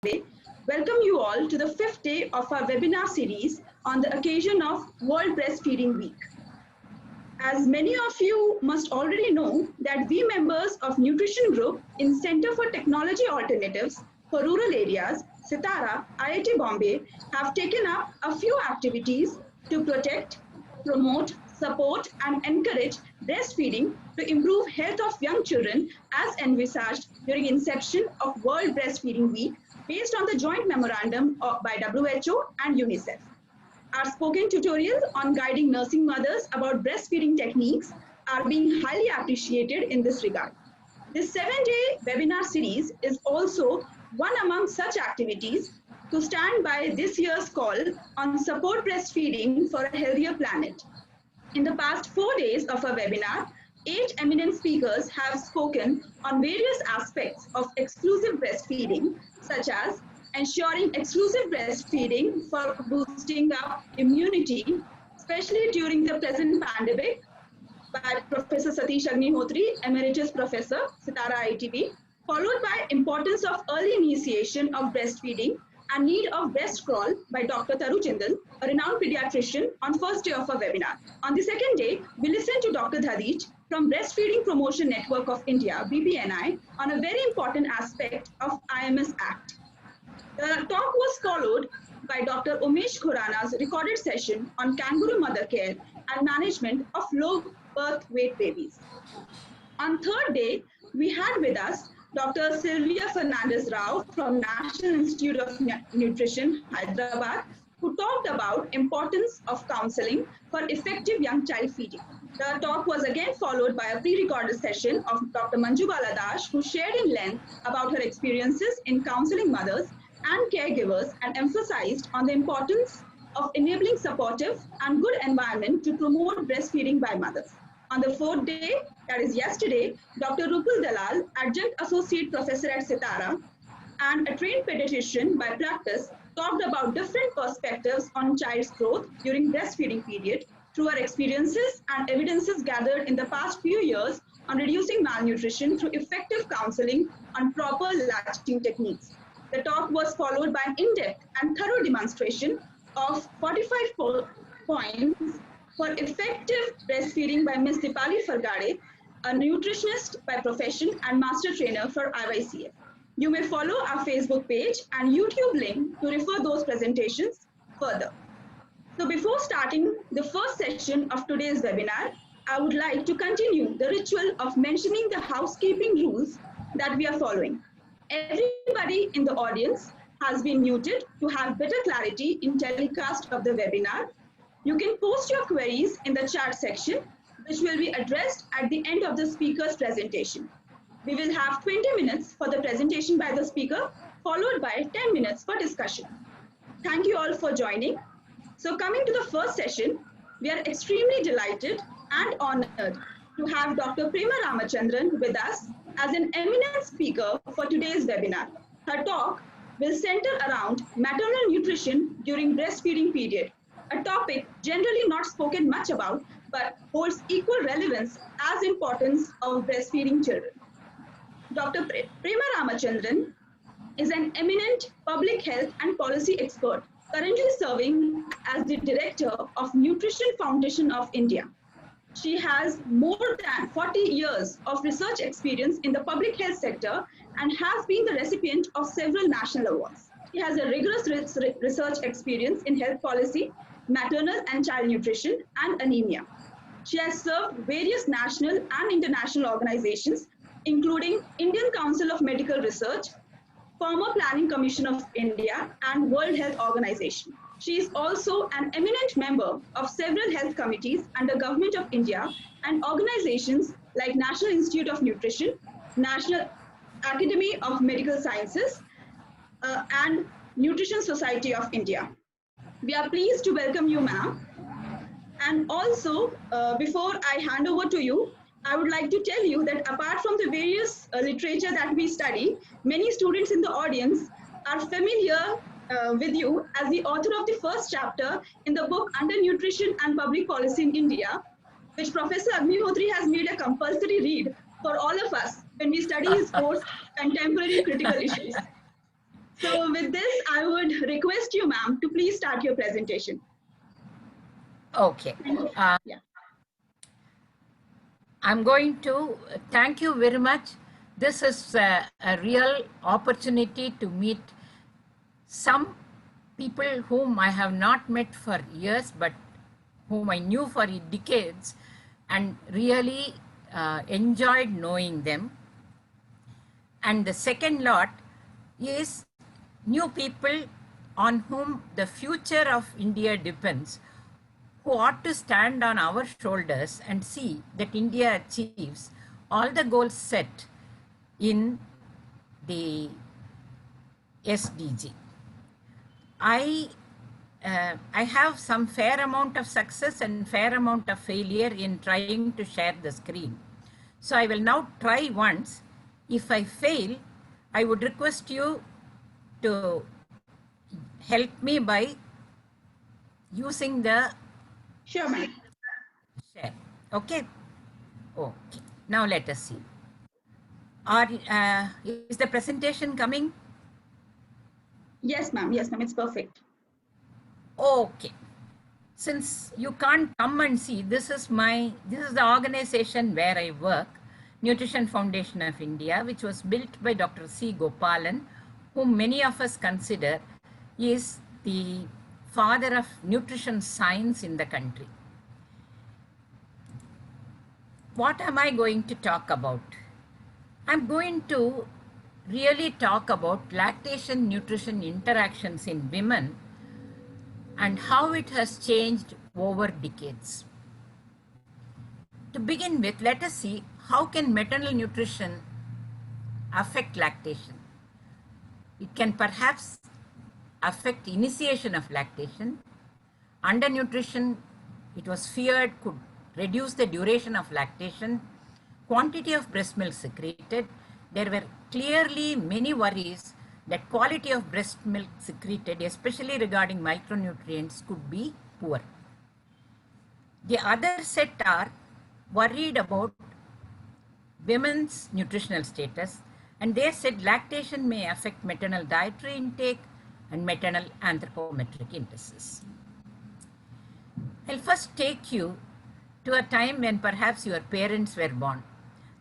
Bombay welcome you all to the fifth day of our webinar series on the occasion of World Breastfeeding Week. As many of you must already know that we members of Nutrition Group in Center for Technology Alternatives for Rural Areas, Sitara, IIT Bombay have taken up a few activities to protect, promote, support and encourage breastfeeding to improve health of young children as envisaged during inception of World Breastfeeding Week based on the joint memorandum by WHO and UNICEF. Our spoken tutorials on guiding nursing mothers about breastfeeding techniques are being highly appreciated in this regard. This 7-day webinar series is also one among such activities to stand by this year's call on support breastfeeding for a healthier planet. In the past 4 days of our webinar, 8 eminent speakers have spoken on various aspects of exclusive breastfeeding, such as ensuring exclusive breastfeeding for boosting up immunity, especially during the present pandemic, by Professor Satish Agnihotri, Emeritus Professor, Sitara IITB, followed by importance of early initiation of breastfeeding and need of breast crawl by Dr. Taru Chindal, a renowned pediatrician, on first day of our webinar. On the second day, we listened to Dr. Dhadich from Breastfeeding Promotion Network of India, BPNI, on a very important aspect of IMS Act. The talk was followed by Dr. Umesh Khurana's recorded session on kangaroo mother care and management of low birth weight babies. On third day, we had with us Dr. Sylvia Fernandez Rao from National Institute of Nutrition, Hyderabad, who talked about importance of counseling for effective young child feeding. The talk was again followed by a pre-recorded session of Dr. Manju Baladash, who shared in length about her experiences in counseling mothers and caregivers and emphasized on the importance of enabling supportive and good environment to promote breastfeeding by mothers. On the fourth day, that is yesterday, Dr. Rupal Dalal, Adjunct Associate Professor at Sitara and a trained pediatrician by practice, talked about different perspectives on child's growth during breastfeeding period through her experiences and evidences gathered in the past few years on reducing malnutrition through effective counseling on proper latching techniques. The talk was followed by an in-depth and thorough demonstration of 45 points for effective breastfeeding by Ms. Dipali Fargade, a nutritionist by profession and master trainer for IYCF. You may follow our Facebook page and YouTube link to refer those presentations further. So before starting the first session of today's webinar, I would like to continue the ritual of mentioning the housekeeping rules that we are following. Everybody in the audience has been muted to have better clarity in telecast of the webinar. You can post your queries in the chat section, which will be addressed at the end of the speaker's presentation. We will have 20 minutes for the presentation by the speaker, followed by 10 minutes for discussion. Thank you all for joining. So coming to the first session, we are extremely delighted and honored to have Dr. Prema Ramachandran with us as an eminent speaker for today's webinar. Her talk will center around maternal nutrition during breastfeeding period, a topic generally not spoken much about, but holds equal relevance as importance of breastfeeding children. Dr. Prema Ramachandran is an eminent public health and policy expert, currently serving as the director of Nutrition Foundation of India. She has more than 40 years of research experience in the public health sector and has been the recipient of several national awards. She has a rigorous research experience in health policy, maternal and child nutrition, and anemia. She has served various national and international organizations, including Indian Council of Medical Research, former Planning Commission of India, and World Health Organization. She is also an eminent member of several health committees under Government of India and organizations like National Institute of Nutrition, National Academy of Medical Sciences, and Nutrition Society of India. We are pleased to welcome you, ma'am. And also, before I hand over to you, I would like to tell you that apart from the various literature that we study, many students in the audience are familiar with you as the author of the first chapter in the book Under Nutrition and Public Policy in India, which Professor Agnihotri has made a compulsory read for all of us when we study his course, Contemporary Critical Issues. So with this, I would request you, ma'am, to please start your presentation. Okay. Yeah. I'm going to thank you very much. This is a real opportunity to meet some people whom I have not met for years, but whom I knew for decades and really enjoyed knowing them. And the second lot is new people on whom the future of India depends, who ought to stand on our shoulders and see that India achieves all the goals set in the SDG. I have some fair amount of success and fair amount of failure in trying to share the screen. So I will now try once. If I fail, I would request you to help me by using the Sure, ma'am. share. Okay. Okay. Now let us see. Is the presentation coming? Yes, ma'am. Yes, ma'am. It's perfect. Okay. Since you can't come and see, this is the organization where I work, Nutrition Foundation of India, which was built by Dr. C. Gopalan, whom many of us consider is the father of nutrition science in the country. What am I going to talk about? I'm going to really talk about lactation nutrition interactions in women and how it has changed over decades. To begin with, let us see how can maternal nutrition affect lactation. It can perhaps affect initiation of lactation. Undernutrition, it was feared, could reduce the duration of lactation, quantity of breast milk secreted. There were clearly many worries that quality of breast milk secreted, especially regarding micronutrients, could be poor. The other set are worried about women's nutritional status, and they said lactation may affect maternal dietary intake and maternal anthropometric indices. I'll first take you to a time when perhaps your parents were born,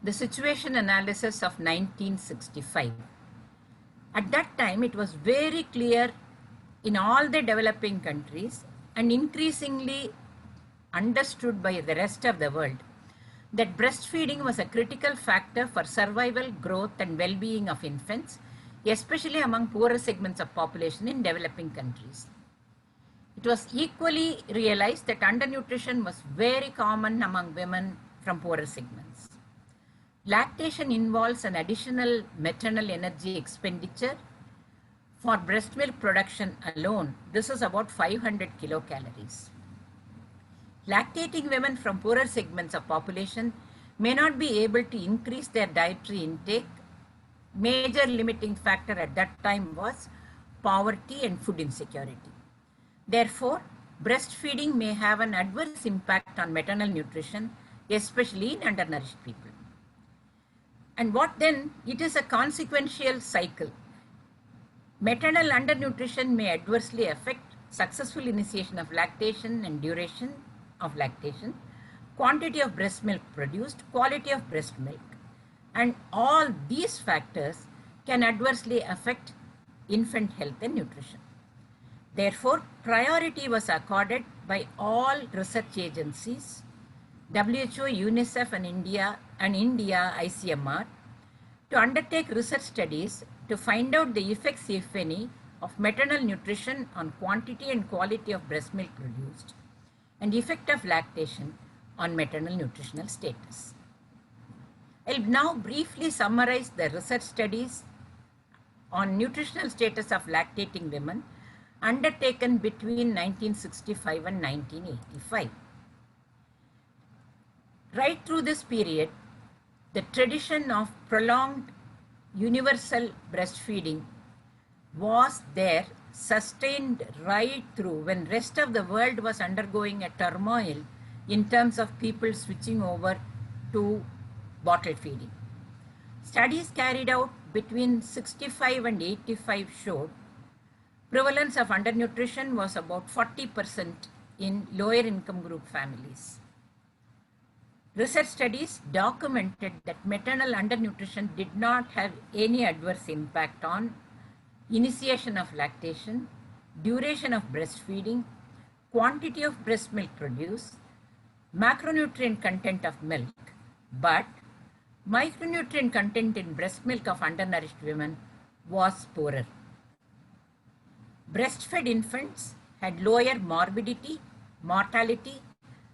the situation analysis of 1965. At that time, it was very clear in all the developing countries and increasingly understood by the rest of the world that breastfeeding was a critical factor for survival, growth, and well-being of infants, especially among poorer segments of population in developing countries. It was equally realized that undernutrition was very common among women from poorer segments. Lactation involves an additional maternal energy expenditure. For breast milk production alone, this is about 500 kilocalories. Lactating women from poorer segments of population may not be able to increase their dietary intake. Major limiting factor at that time was poverty and food insecurity. Therefore, breastfeeding may have an adverse impact on maternal nutrition, especially in undernourished people. And what then? It is a consequential cycle. Maternal undernutrition may adversely affect successful initiation of lactation and duration of lactation, quantity of breast milk produced, quality of breast milk. And all these factors can adversely affect infant health and nutrition. Therefore, priority was accorded by all research agencies, WHO, UNICEF, and India ICMR, to undertake research studies to find out the effects, if any, of maternal nutrition on quantity and quality of breast milk produced, and effect of lactation on maternal nutritional status. I'll now briefly summarize the research studies on nutritional status of lactating women undertaken between 1965 and 1985. Right through this period, the tradition of prolonged universal breastfeeding was there, sustained right through when rest of the world was undergoing a turmoil in terms of people switching over to bottle feeding. Studies carried out between 65 and 85 showed prevalence of undernutrition was about 40% in lower income group families. Research studies documented that maternal undernutrition did not have any adverse impact on initiation of lactation, duration of breastfeeding, quantity of breast milk produced, macronutrient content of milk, but micronutrient content in breast milk of undernourished women was poorer. Breastfed infants had lower morbidity, mortality,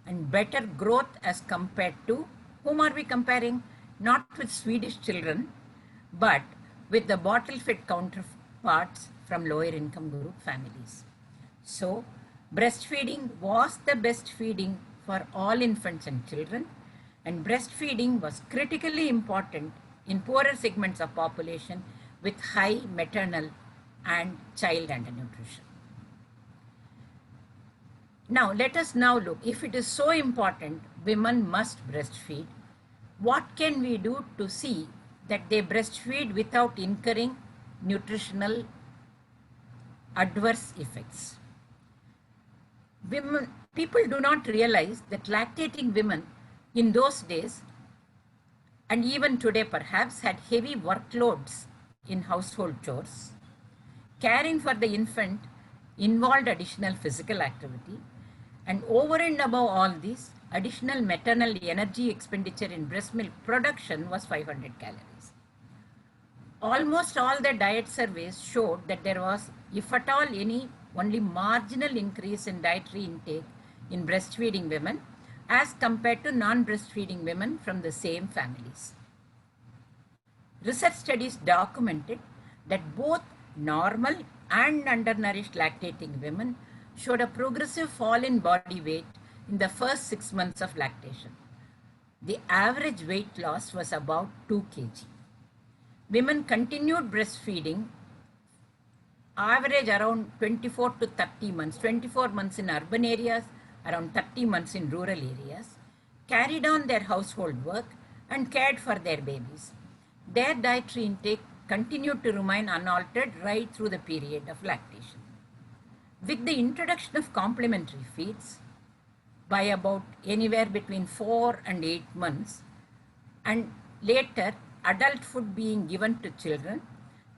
and better growth as compared to, whom are we comparing? Not with Swedish children, but with the bottle-fed counterparts from lower income group families. So, breastfeeding was the best feeding for all infants and children, and breastfeeding was critically important in poorer segments of population with high maternal and child undernutrition. Now, let us now look, if it is so important, women must breastfeed, what can we do to see that they breastfeed without incurring nutritional adverse effects? People do not realize that lactating women in those days, and even today perhaps, had heavy workloads in household chores. Caring for the infant involved additional physical activity, and over and above all this, additional maternal energy expenditure in breast milk production was 500 calories. Almost all the diet surveys showed that there was, if at all any, only marginal increase in dietary intake in breastfeeding women as compared to non-breastfeeding women from the same families. Research studies documented that both normal and undernourished lactating women showed a progressive fall in body weight in the first 6 months of lactation. The average weight loss was about 2 kg. Women continued breastfeeding average around 24 to 30 months, 24 months in urban areas, around 30 months in rural areas, carried on their household work and cared for their babies. Their dietary intake continued to remain unaltered right through the period of lactation. With the introduction of complementary feeds by about anywhere between 4 and 8 months, and later adult food being given to children,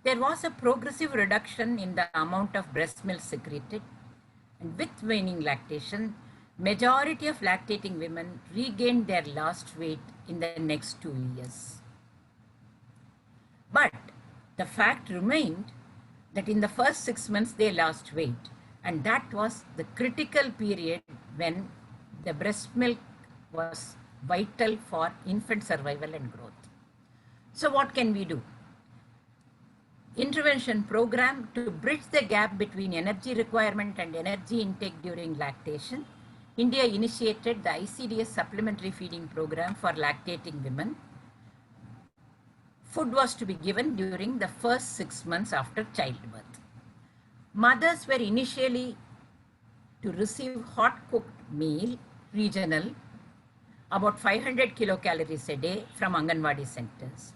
there was a progressive reduction in the amount of breast milk secreted, and with waning lactation, majority of lactating women regained their lost weight in the next 2 years. But the fact remained that in the first 6 months they lost weight, and that was the critical period when the breast milk was vital for infant survival and growth. So what can we do? Intervention program to bridge the gap between energy requirement and energy intake during lactation. India initiated the ICDS supplementary feeding program for lactating women. Food was to be given during the first 6 months after childbirth. Mothers were initially to receive hot cooked meal, regional, about 500 kilocalories a day from Anganwadi centers.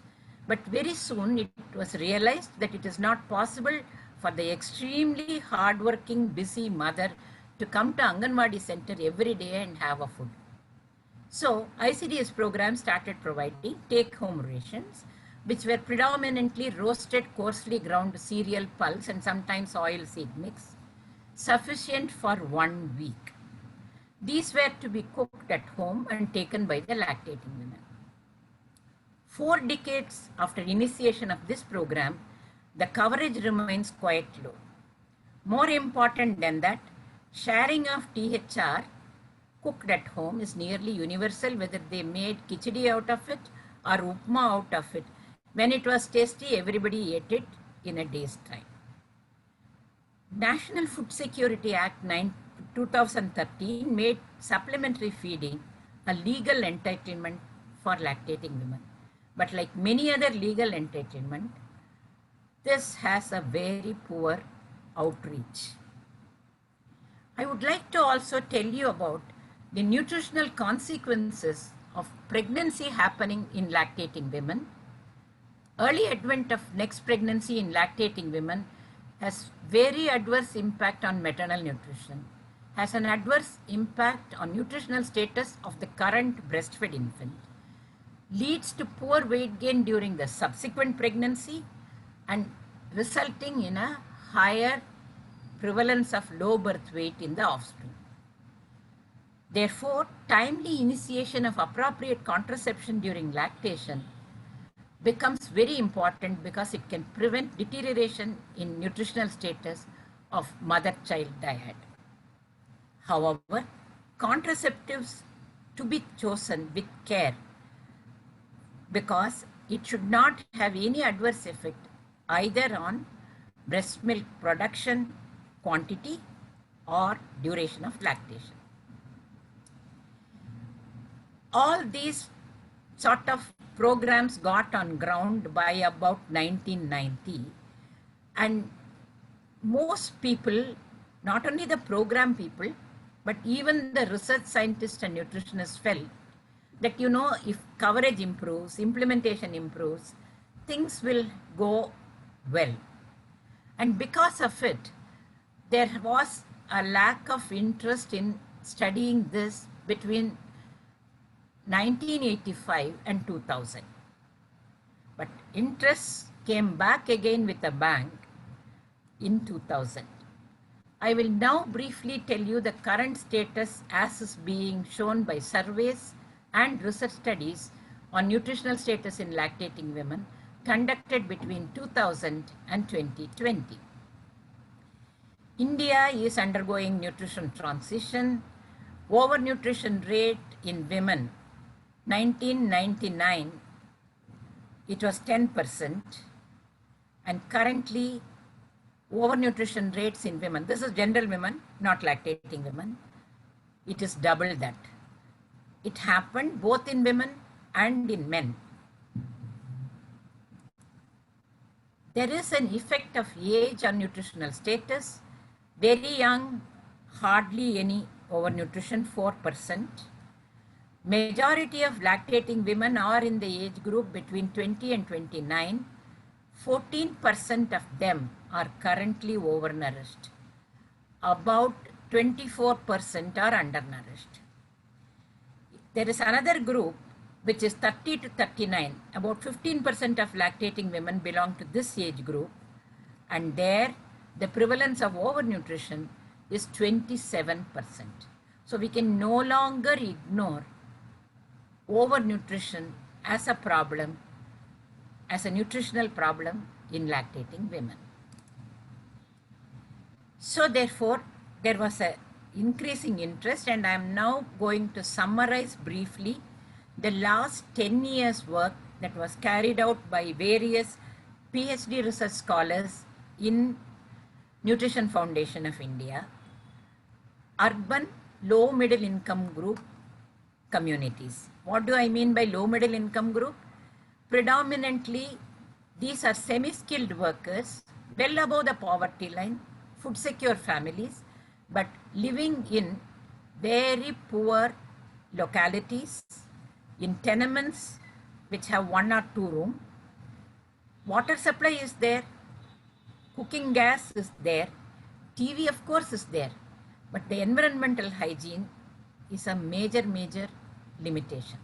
But very soon it was realized that it is not possible for the extremely hardworking, busy mother to come to Anganwadi center every day and have a food. So ICDS program started providing take-home rations, which were predominantly roasted, coarsely ground cereal pulse and sometimes oil seed mix, sufficient for 1 week. These were to be cooked at home and taken by the lactating women. 4 decades after initiation of this program, the coverage remains quite low. More important than that, sharing of THR cooked at home is nearly universal, whether they made khichdi out of it or upma out of it. When it was tasty, everybody ate it in a day's time. National Food Security Act 2013 made supplementary feeding a legal entitlement for lactating women. But like many other legal entitlement, this has a very poor outreach. I would like to also tell you about the nutritional consequences of pregnancy happening in lactating women. Early advent of next pregnancy in lactating women has very adverse impact on maternal nutrition, has an adverse impact on nutritional status of the current breastfed infant, leads to poor weight gain during the subsequent pregnancy and resulting in a higher prevalence of low birth weight in the offspring. Therefore, timely initiation of appropriate contraception during lactation becomes very important because it can prevent deterioration in nutritional status of mother-child dyad. However, contraceptives to be chosen with care because it should not have any adverse effect either on breast milk production, quantity, or duration of lactation. All these sort of programs got on ground by about 1990, and most people, not only the program people, but even the research scientists and nutritionists felt that, if coverage improves, implementation improves, things will go well. And because of it, there was a lack of interest in studying this between 1985 and 2000. But interest came back again with a bang in 2000. I will now briefly tell you the current status as is being shown by surveys and research studies on nutritional status in lactating women conducted between 2000 and 2020. India is undergoing nutrition transition. Overnutrition rate in women, 1999, it was 10%, and currently overnutrition rates in women, this is general women, not lactating women, it is double that. It happened both in women and in men. There is an effect of age on nutritional status. Very young, hardly any overnutrition, 4%. Majority of lactating women are in the age group between 20 and 29. 14% of them are currently overnourished. About 24% are undernourished. There is another group which is 30 to 39. About 15% of lactating women belong to this age group, and there the prevalence of overnutrition is 27%. So we can no longer ignore overnutrition as a problem, as a nutritional problem in lactating women. So therefore, there was an increasing interest, and I am now going to summarize briefly the last 10 years work that was carried out by various PhD research scholars in Nutrition Foundation of India, urban low middle income group communities. What do I mean by low middle income group? Predominantly, these are semi-skilled workers, well above the poverty line, food secure families, but living in very poor localities, in tenements which have 1 or 2 rooms. Water supply is there, cooking gas is there, TV of course is there, but the environmental hygiene is a major limitation.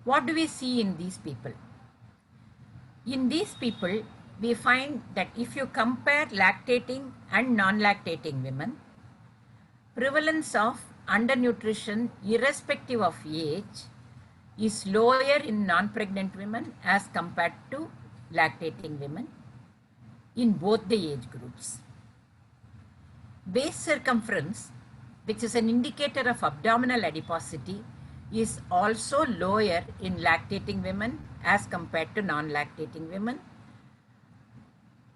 What do we see in these people? In these people, we find that if you compare lactating and non-lactating women, prevalence of undernutrition irrespective of age is lower in non-pregnant women as compared to lactating women in both the age groups. Waist circumference, which is an indicator of abdominal adiposity, is also lower in lactating women as compared to non-lactating women.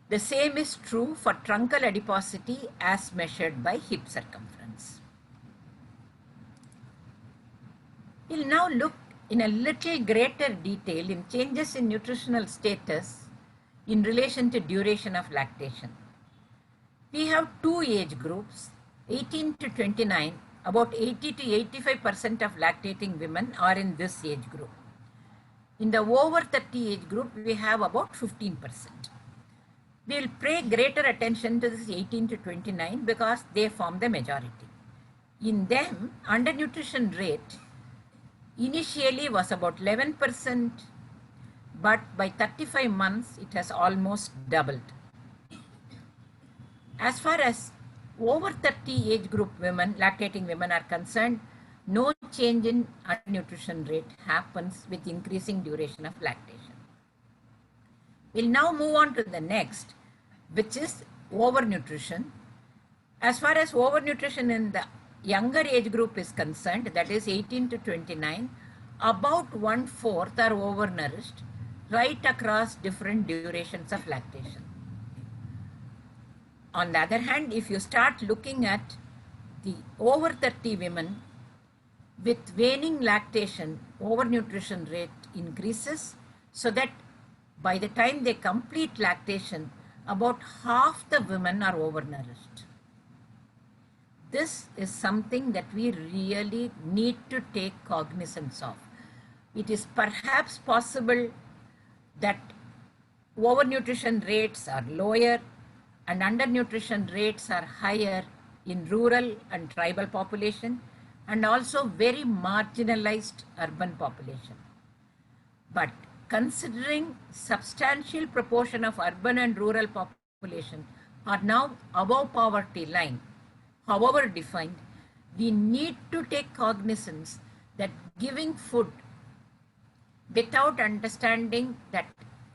The same is true for truncal adiposity as measured by hip circumference. We'll now look in a little greater detail in changes in nutritional status in relation to duration of lactation. We have 2 age groups, 18 to 29. About 80 to 85% of lactating women are in this age group. In the over 30 age group, we have about 15%. We will pay greater attention to this 18 to 29 because they form the majority. In them, undernutrition rate initially was about 11%, but by 35 months, it has almost doubled. As far as over 30 age group women, lactating women are concerned, no change in undernutrition rate happens with increasing duration of lactation. We'll now move on to the next, which is overnutrition. As far as overnutrition in the younger age group is concerned, that is 18 to 29, about 1/4 are overnourished right across different durations of lactation. On the other hand, if you start looking at the over 30 women with waning lactation, overnutrition rate increases, so that by the time they complete lactation, about half the women are overnourished. This is something that we really need to take cognizance of. It is perhaps possible that overnutrition rates are lower and undernutrition rates are higher in rural and tribal population, and also very marginalized urban population. But considering substantial proportion of urban and rural population are now above poverty line, however defined, we need to take cognizance that giving food without understanding that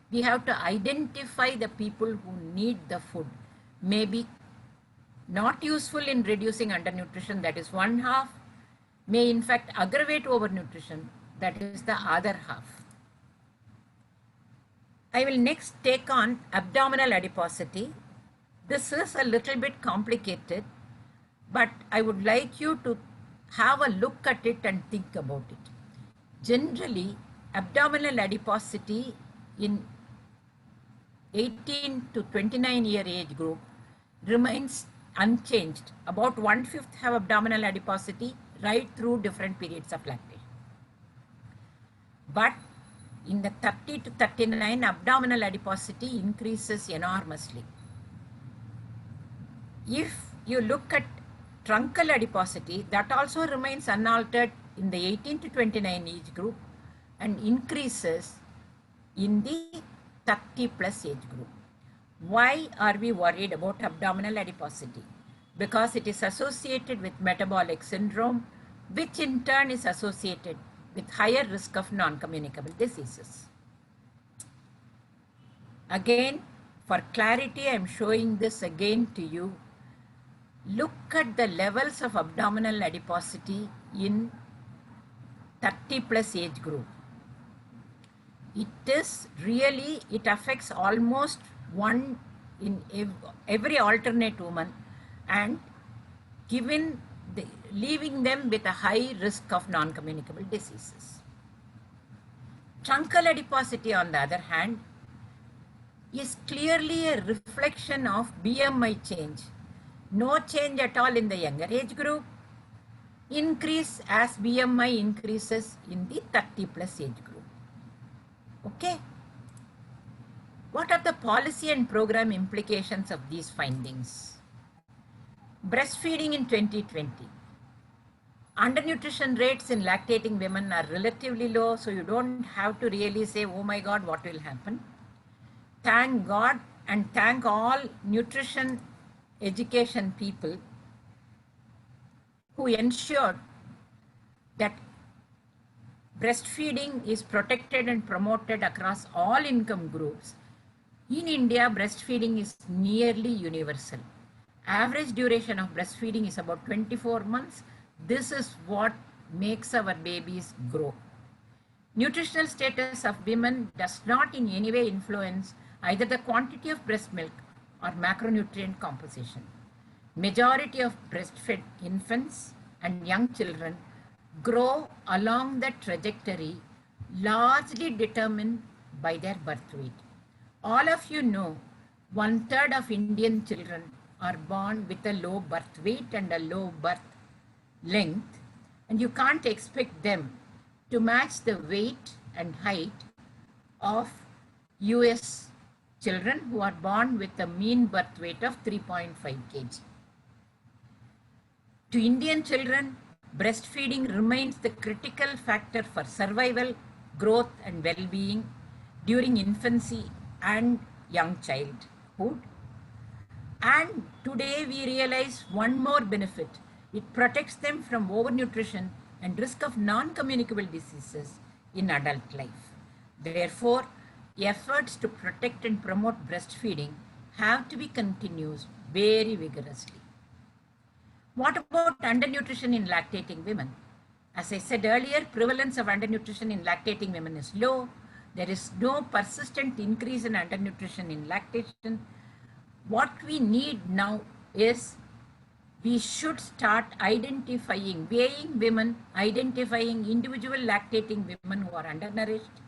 we have to identify the people who need the food may be not useful in reducing undernutrition, that is one half, may in fact aggravate overnutrition, that is the other half. I will next take on abdominal adiposity. This is a little bit complicated, but I would like you to have a look at it and think about it. Generally, abdominal adiposity in 18 to 29 year age group remains unchanged. About 1/5 have abdominal adiposity right through different periods of lactation. But in the 30 to 39, abdominal adiposity increases enormously. If you look at truncal adiposity, that also remains unaltered in the 18 to 29 age group and increases in the 30 plus age group. Why are we worried about abdominal adiposity? Because it is associated with metabolic syndrome, which in turn is associated with higher risk of non-communicable diseases. Again, for clarity, I am showing this again to you. Look at the levels of abdominal adiposity in 30 plus age group. It affects almost one in every alternate woman, and leaving them with a high risk of non-communicable diseases. Truncal adiposity, on the other hand, is clearly a reflection of BMI change. No change at all in the younger age group, increase as BMI increases in the 30 plus age group. Okay. What are the policy and program implications of these findings? Breastfeeding in 2020. Undernutrition rates in lactating women are relatively low, so you don't have to really say, oh my God, what will happen? Thank God and thank all nutrition education people who ensured that breastfeeding is protected and promoted across all income groups. In India, breastfeeding is nearly universal. Average duration of breastfeeding is about 24 months. This is what makes our babies grow. Nutritional status of women does not in any way influence either the quantity of breast milk or macronutrient composition. Majority of breastfed infants and young children grow along the trajectory largely determined by their birth weight. All of you know 1/3 of Indian children are born with a low birth weight and a low birth length, and you can't expect them to match the weight and height of US children who are born with a mean birth weight of 3.5 kg. To Indian children, breastfeeding remains the critical factor for survival, growth and well-being during infancy and young childhood. And today we realize one more benefit. It protects them from overnutrition and risk of non-communicable diseases in adult life. Therefore, efforts to protect and promote breastfeeding have to be continued very vigorously. What about undernutrition in lactating women? As I said earlier, prevalence of undernutrition in lactating women is low. There is no persistent increase in undernutrition in lactation. What we need now is we should start identifying, weighing women, identifying individual lactating women who are undernourished,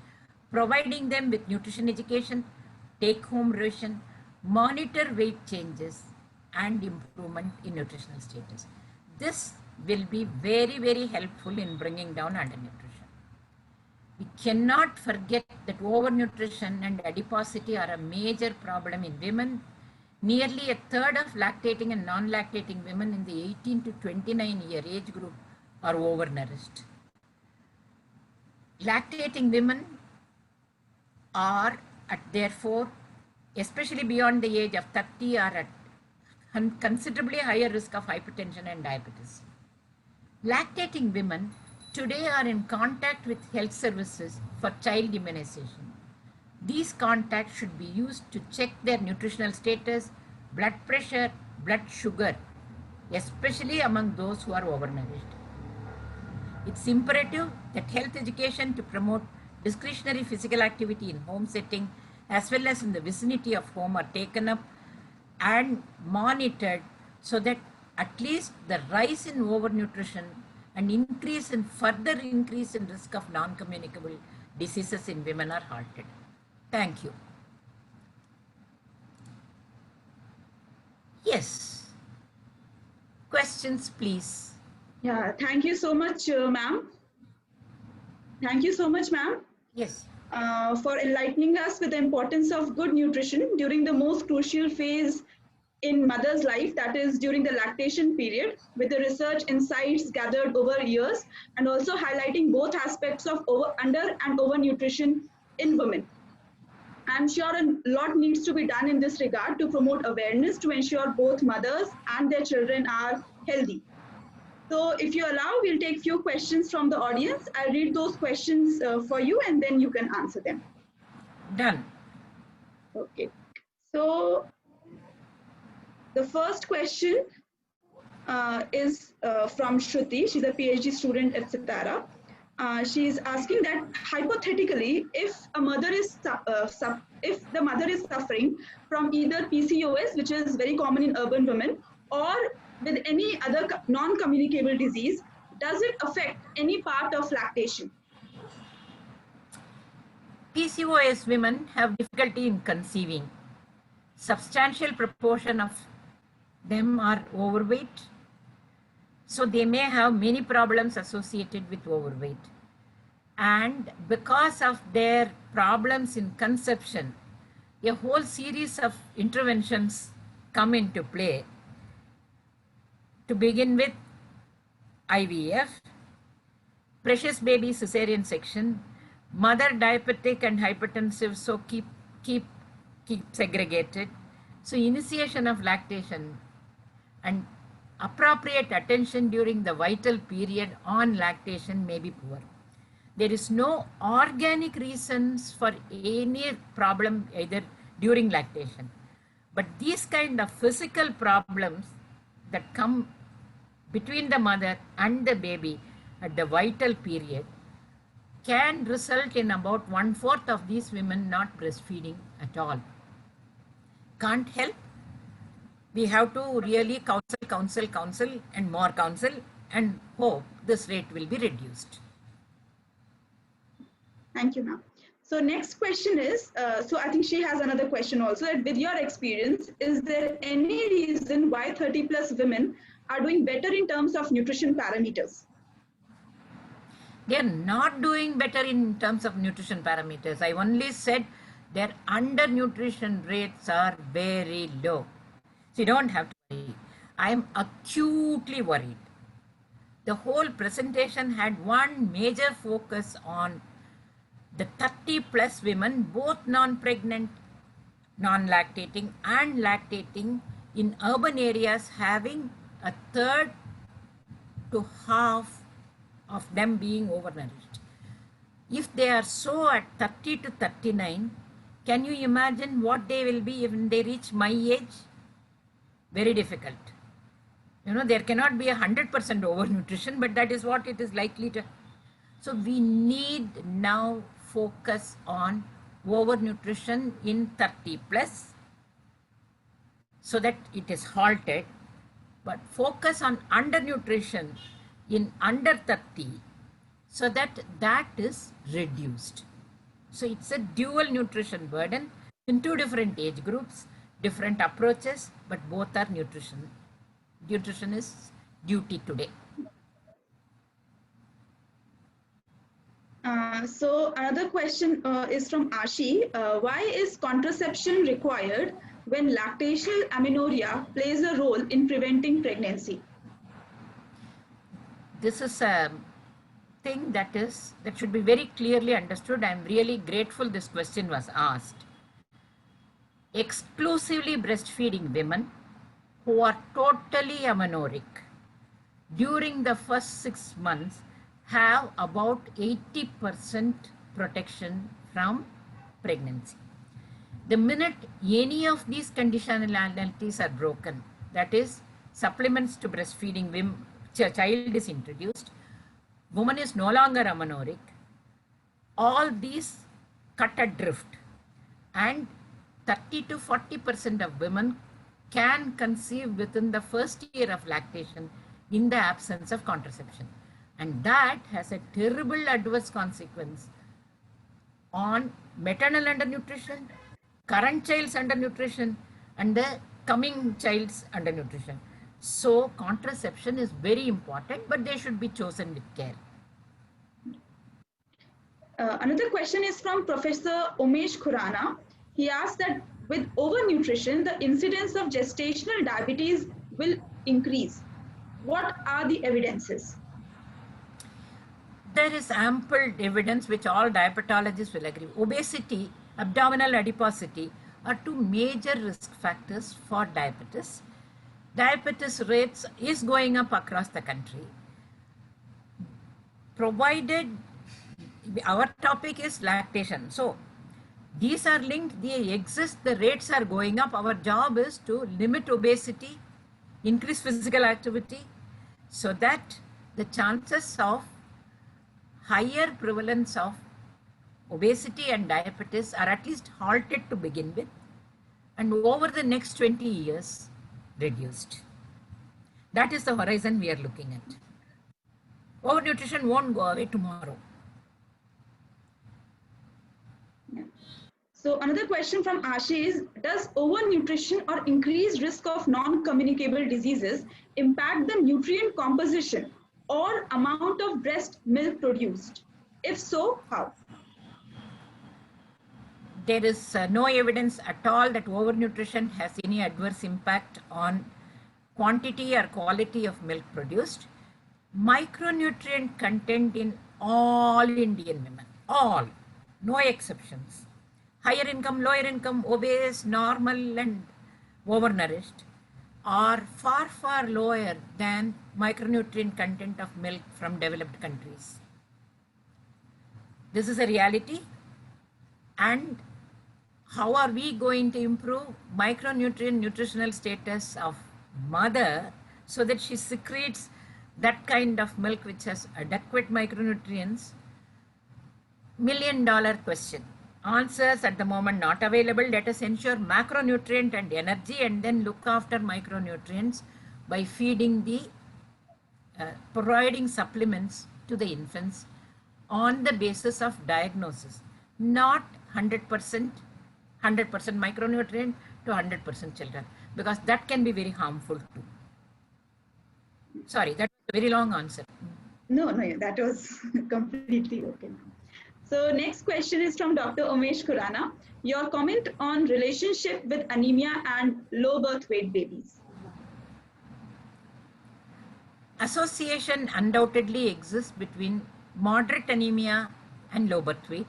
providing them with nutrition education, take-home ration, monitor weight changes, and improvement in nutritional status. This will be very, very helpful in bringing down undernutrition. We cannot forget that overnutrition and adiposity are a major problem in women. Nearly a third of lactating and non-lactating women in the 18 to 29-year age group are overnourished. Lactating women are therefore, especially beyond the age of 30, are at considerably higher risk of hypertension and diabetes. Lactating women today are in contact with health services for child immunization. These contacts should be used to check their nutritional status, blood pressure, blood sugar, especially among those who are overnourished. It's imperative that health education to promote discretionary physical activity in home setting as well as in the vicinity of home are taken up and monitored so that at least the rise in overnutrition and further increase in risk of non-communicable diseases in women are halted. Thank you. Yes. Questions, please. Yeah, thank you so much, ma'am. Thank you so much, ma'am. Yes. For enlightening us with the importance of good nutrition during the most crucial phase in mother's life, that is during the lactation period, with the research insights gathered over years, and also highlighting both aspects of under and overnutrition in women. I'm sure a lot needs to be done in this regard to promote awareness to ensure both mothers and their children are healthy. So if you allow, we'll take few questions from the audience. I'll read those questions for you and then you can answer them. Done. Okay. So the first question is from Shruti. She's a PhD student at Citara. She's asking that hypothetically, if a mother is if the mother is suffering from either PCOS, which is very common in urban women, or with any other non-communicable disease, does it affect any part of lactation? PCOS women have difficulty in conceiving. Substantial proportion of them are overweight. So they may have many problems associated with overweight. And because of their problems in conception, a whole series of interventions come into play. To begin with, IVF, precious baby cesarean section, mother diabetic and hypertensive, so keep segregated. So initiation of lactation and appropriate attention during the vital period on lactation may be poor. There is no organic reasons for any problem either during lactation. But these kind of physical problems that come between the mother and the baby at the vital period can result in about 1/4 of these women not breastfeeding at all. Can't help. We have to really counsel and more counsel and hope this rate will be reduced. Thank you, ma'am. So next question is, so I think she has another question also, that with your experience, is there any reason why 30+ women are doing better in terms of nutrition parameters? They are not doing better in terms of nutrition parameters. I only said their undernutrition rates are very low. So you don't have to worry. I am acutely worried. The whole presentation had one major focus on the 30 plus women, both non-pregnant, non-lactating and lactating in urban areas, having a third to half of them being overnourished. If they are so at 30 to 39, can you imagine what they will be when they reach my age? Very difficult. You know, there cannot be 100% overnutrition, but that is what it is likely to. So we need now focus on overnutrition in 30 plus so that it is halted, but focus on undernutrition in under 30 so that that is reduced. So it's a dual nutrition burden in two different age groups, different approaches, but both are nutritionist's duty today. So another question is from Ashi. Why is contraception required when lactational amenorrhea plays a role in preventing pregnancy? This is a thing that should be very clearly understood. I'm really grateful this question was asked. Exclusively breastfeeding women who are totally amenorrheic during the first 6 months have about 80% protection from pregnancy. The minute any of these conditionalities are broken, that is, supplements to breastfeeding child is introduced, woman is no longer amenorrheic, all these cut adrift, and 30 to 40% of women can conceive within the first year of lactation in the absence of contraception. And that has a terrible adverse consequence on maternal undernutrition, current child's undernutrition, and the coming child's undernutrition. So contraception is very important, but they should be chosen with care. Another question is from Professor Umesh Khurana. He asked that with overnutrition, the incidence of gestational diabetes will increase. What are the evidences? There is ample evidence which all diabetologists will agree. Obesity, abdominal adiposity are two major risk factors for diabetes. Diabetes rates is going up across the country. Provided our topic is lactation. So these are linked, they exist, the rates are going up. Our job is to limit obesity, increase physical activity, so that the chances of higher prevalence of obesity and diabetes are at least halted to begin with, and over the next 20 years reduced. That is the horizon we are looking at. Overnutrition won't go away tomorrow. So another question from Ashi is, does overnutrition or increased risk of non-communicable diseases impact the nutrient composition or amount of breast milk produced? If so, how? There is no evidence at all that overnutrition has any adverse impact on quantity or quality of milk produced. Micronutrient content in all Indian women, all, no exceptions. Higher income, lower income, obese, normal and overnourished are far, far lower than micronutrient content of milk from developed countries. This is a reality. And how are we going to improve micronutrient nutritional status of mother so that she secretes that kind of milk which has adequate micronutrients? $1 million question. Answers at the moment not available. Let us ensure macronutrient and energy, and then look after micronutrients by feeding the providing supplements to the infants on the basis of diagnosis, not 100% micronutrient to 100% children, because that can be very harmful too. Sorry, that's a very long answer. No, no, that was completely okay. So next question is from Dr. Umesh Khurana. Your comment on relationship with anemia and low birth weight babies. Association undoubtedly exists between moderate anemia and low birth weight.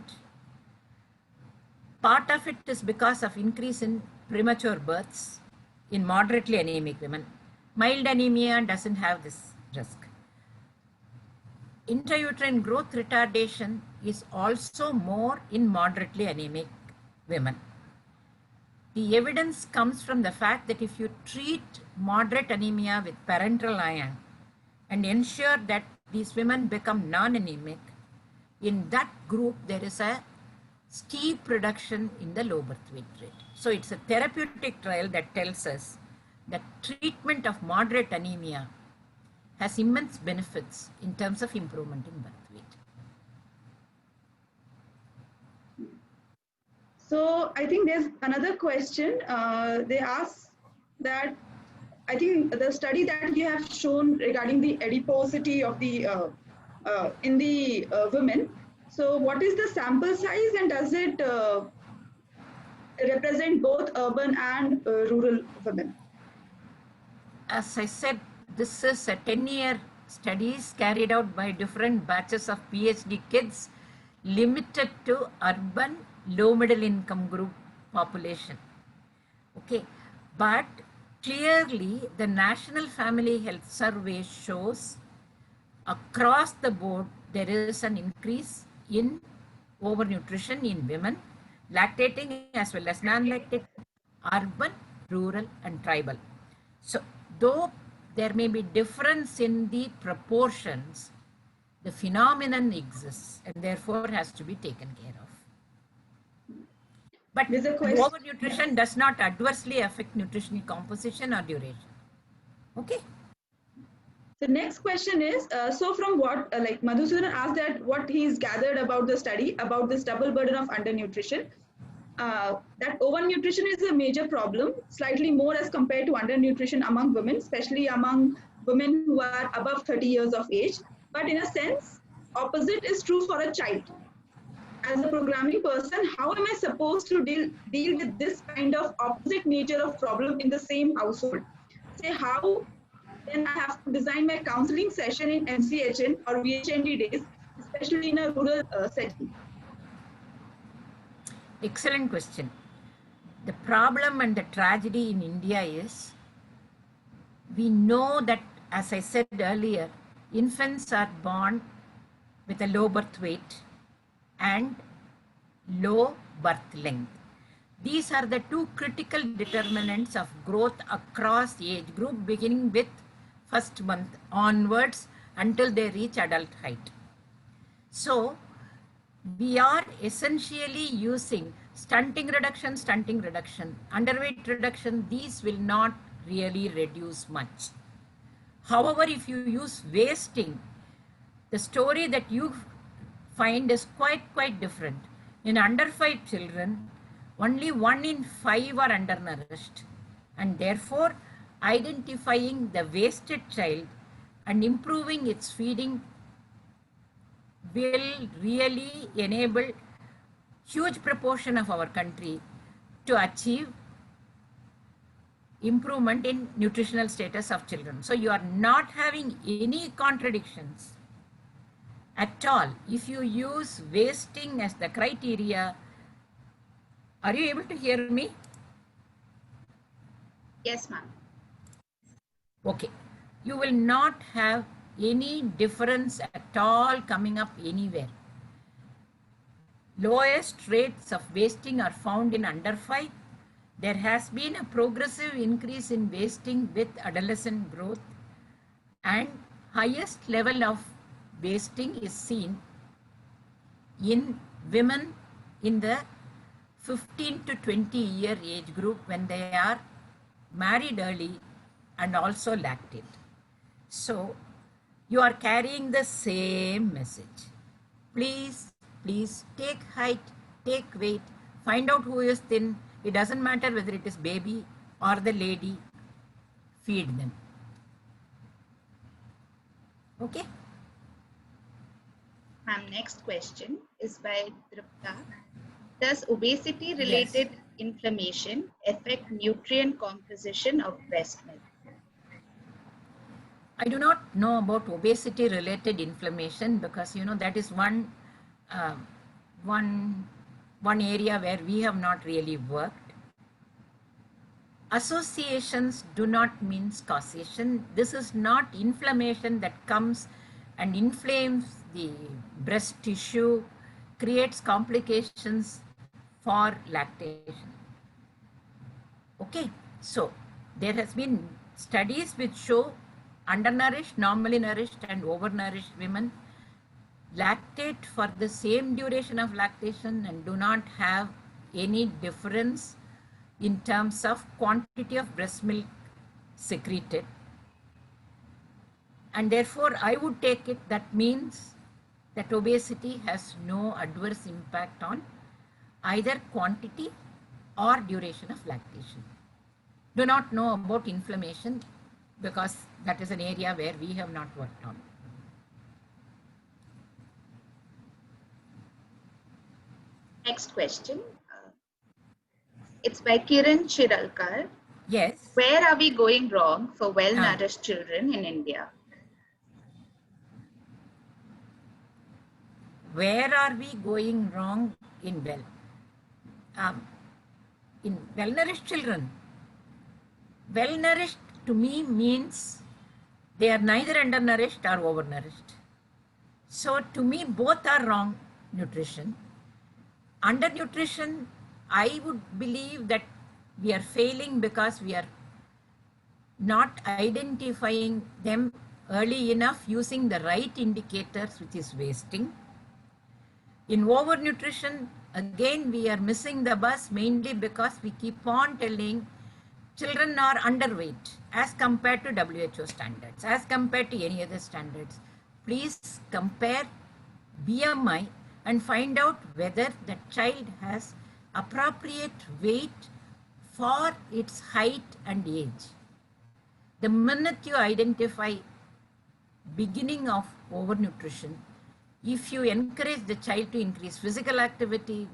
Part of it is because of increase in premature births in moderately anemic women. Mild anemia doesn't have this risk. Intrauterine growth retardation is also more in moderately anemic women. The evidence comes from the fact that if you treat moderate anemia with parenteral iron and ensure that these women become non-anemic, in that group there is a steep reduction in the low birth weight rate. So it's a therapeutic trial that tells us that treatment of moderate anemia has immense benefits in terms of improvement in birth weight. So I think there's another question. They ask that I think the study that you have shown regarding the adiposity of the in the women. So what is the sample size and does it represent both urban and rural women? As I said, this is a 10-year studies carried out by different batches of PhD kids limited to urban low middle income group population. Okay, but clearly the National Family Health Survey shows across the board there is an increase in overnutrition in women, lactating as well as non-lactating, urban, rural and tribal. So though there may be difference in the proportions, the phenomenon exists and therefore has to be taken care of. But overnutrition does not adversely affect nutritional composition or duration. Okay. The next question is, so from what, like Madhusudan asked that what he's gathered about the study, about this double burden of undernutrition, that overnutrition is a major problem, slightly more as compared to undernutrition among women, especially among women who are above 30 years of age. But in a sense, opposite is true for a child. As a programming person, how am I supposed to deal with this kind of opposite nature of problem in the same household? Say how then I have to design my counseling session in MCHN or VHND days, especially in a rural setting. Excellent question. The problem and the tragedy in India is we know that, as I said earlier, infants are born with a low birth weight and low birth length. These are the two critical determinants of growth across age group, beginning with first month onwards until they reach adult height. So we are essentially using stunting reduction, underweight reduction. These will not really reduce much. However, if you use wasting, the story that you find is quite different. In under 5 children, only 1 in 5 are undernourished, and therefore identifying the wasted child and improving its feeding will really enable huge proportion of our country to achieve improvement in nutritional status of children. So you are not having any contradictions at all if you use wasting as the criteria. Are you able to hear me? Yes, ma'am. Okay. You will not have any difference at all coming up anywhere. Lowest rates of wasting are found in under 5. There has been a progressive increase in wasting with adolescent growth, and highest level of wasting is seen in women in the 15 to 20 year age group when they are married early and also lactate. So you are carrying the same message. Please take height, take weight, find out who is thin. It doesn't matter whether it is baby or the lady, feed them. Okay? Ma'am, next question is by Drupta. Does obesity-related inflammation affect nutrient composition of breast milk? I do not know about obesity-related inflammation because that is one area where we have not really worked. Associations do not mean causation. This is not inflammation that comes and inflames the breast tissue, creates complications for lactation. Okay, so there has been studies which show undernourished, normally nourished and overnourished women lactate for the same duration of lactation and do not have any difference in terms of quantity of breast milk secreted. And therefore, I would take it that means that obesity has no adverse impact on either quantity or duration of lactation. Do not know about inflammation because that is an area where we have not worked on. Next question. It's by Kiran Chiralkar. Yes. Where are we going wrong for well-nourished children in India? Where are we going wrong in well-nourished children? Well-nourished to me means they are neither undernourished or overnourished. So to me, both are wrong nutrition. Undernutrition, I would believe that we are failing because we are not identifying them early enough using the right indicators, which is wasting. In overnutrition, again, we are missing the bus mainly because we keep on telling children are underweight as compared to WHO standards, as compared to any other standards. Please compare BMI and find out whether the child has appropriate weight for its height and age. The minute you identify beginning of overnutrition, if you encourage the child to increase physical activity,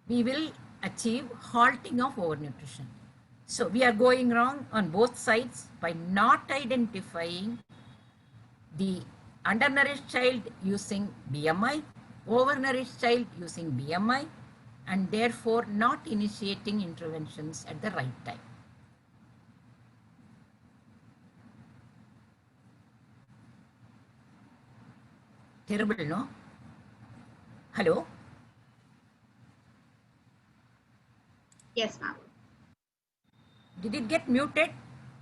we will achieve halting of overnutrition. So we are going wrong on both sides by not identifying the undernourished child using BMI, overnourished child using BMI, and therefore not initiating interventions at the right time. Terrible, no? Hello? Yes, ma'am. Did it get muted?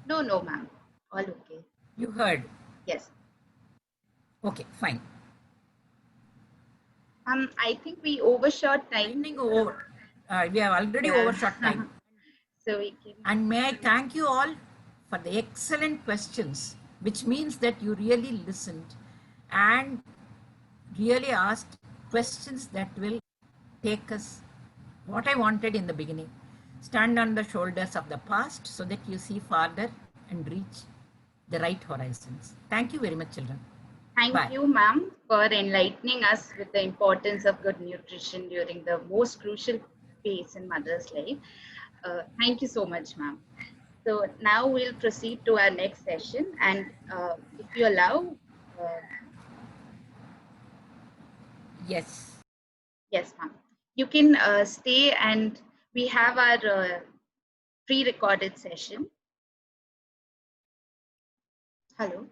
No, ma'am. All okay. You heard? Yes. Okay, fine. I think we overshot time. We have already overshot time. So we can... And may I thank you all for the excellent questions, which means that you really listened and really asked questions that will take us what I wanted in the beginning. Stand on the shoulders of the past so that you see farther and reach the right horizons. Thank you very much, children. Thank you, ma'am, for enlightening us with the importance of good nutrition during the most crucial phase in mother's life. Thank you so much, ma'am. So now we'll proceed to our next session. And if you allow... Yes. Yes, ma'am. You can stay, and we have our pre-recorded session. Hello.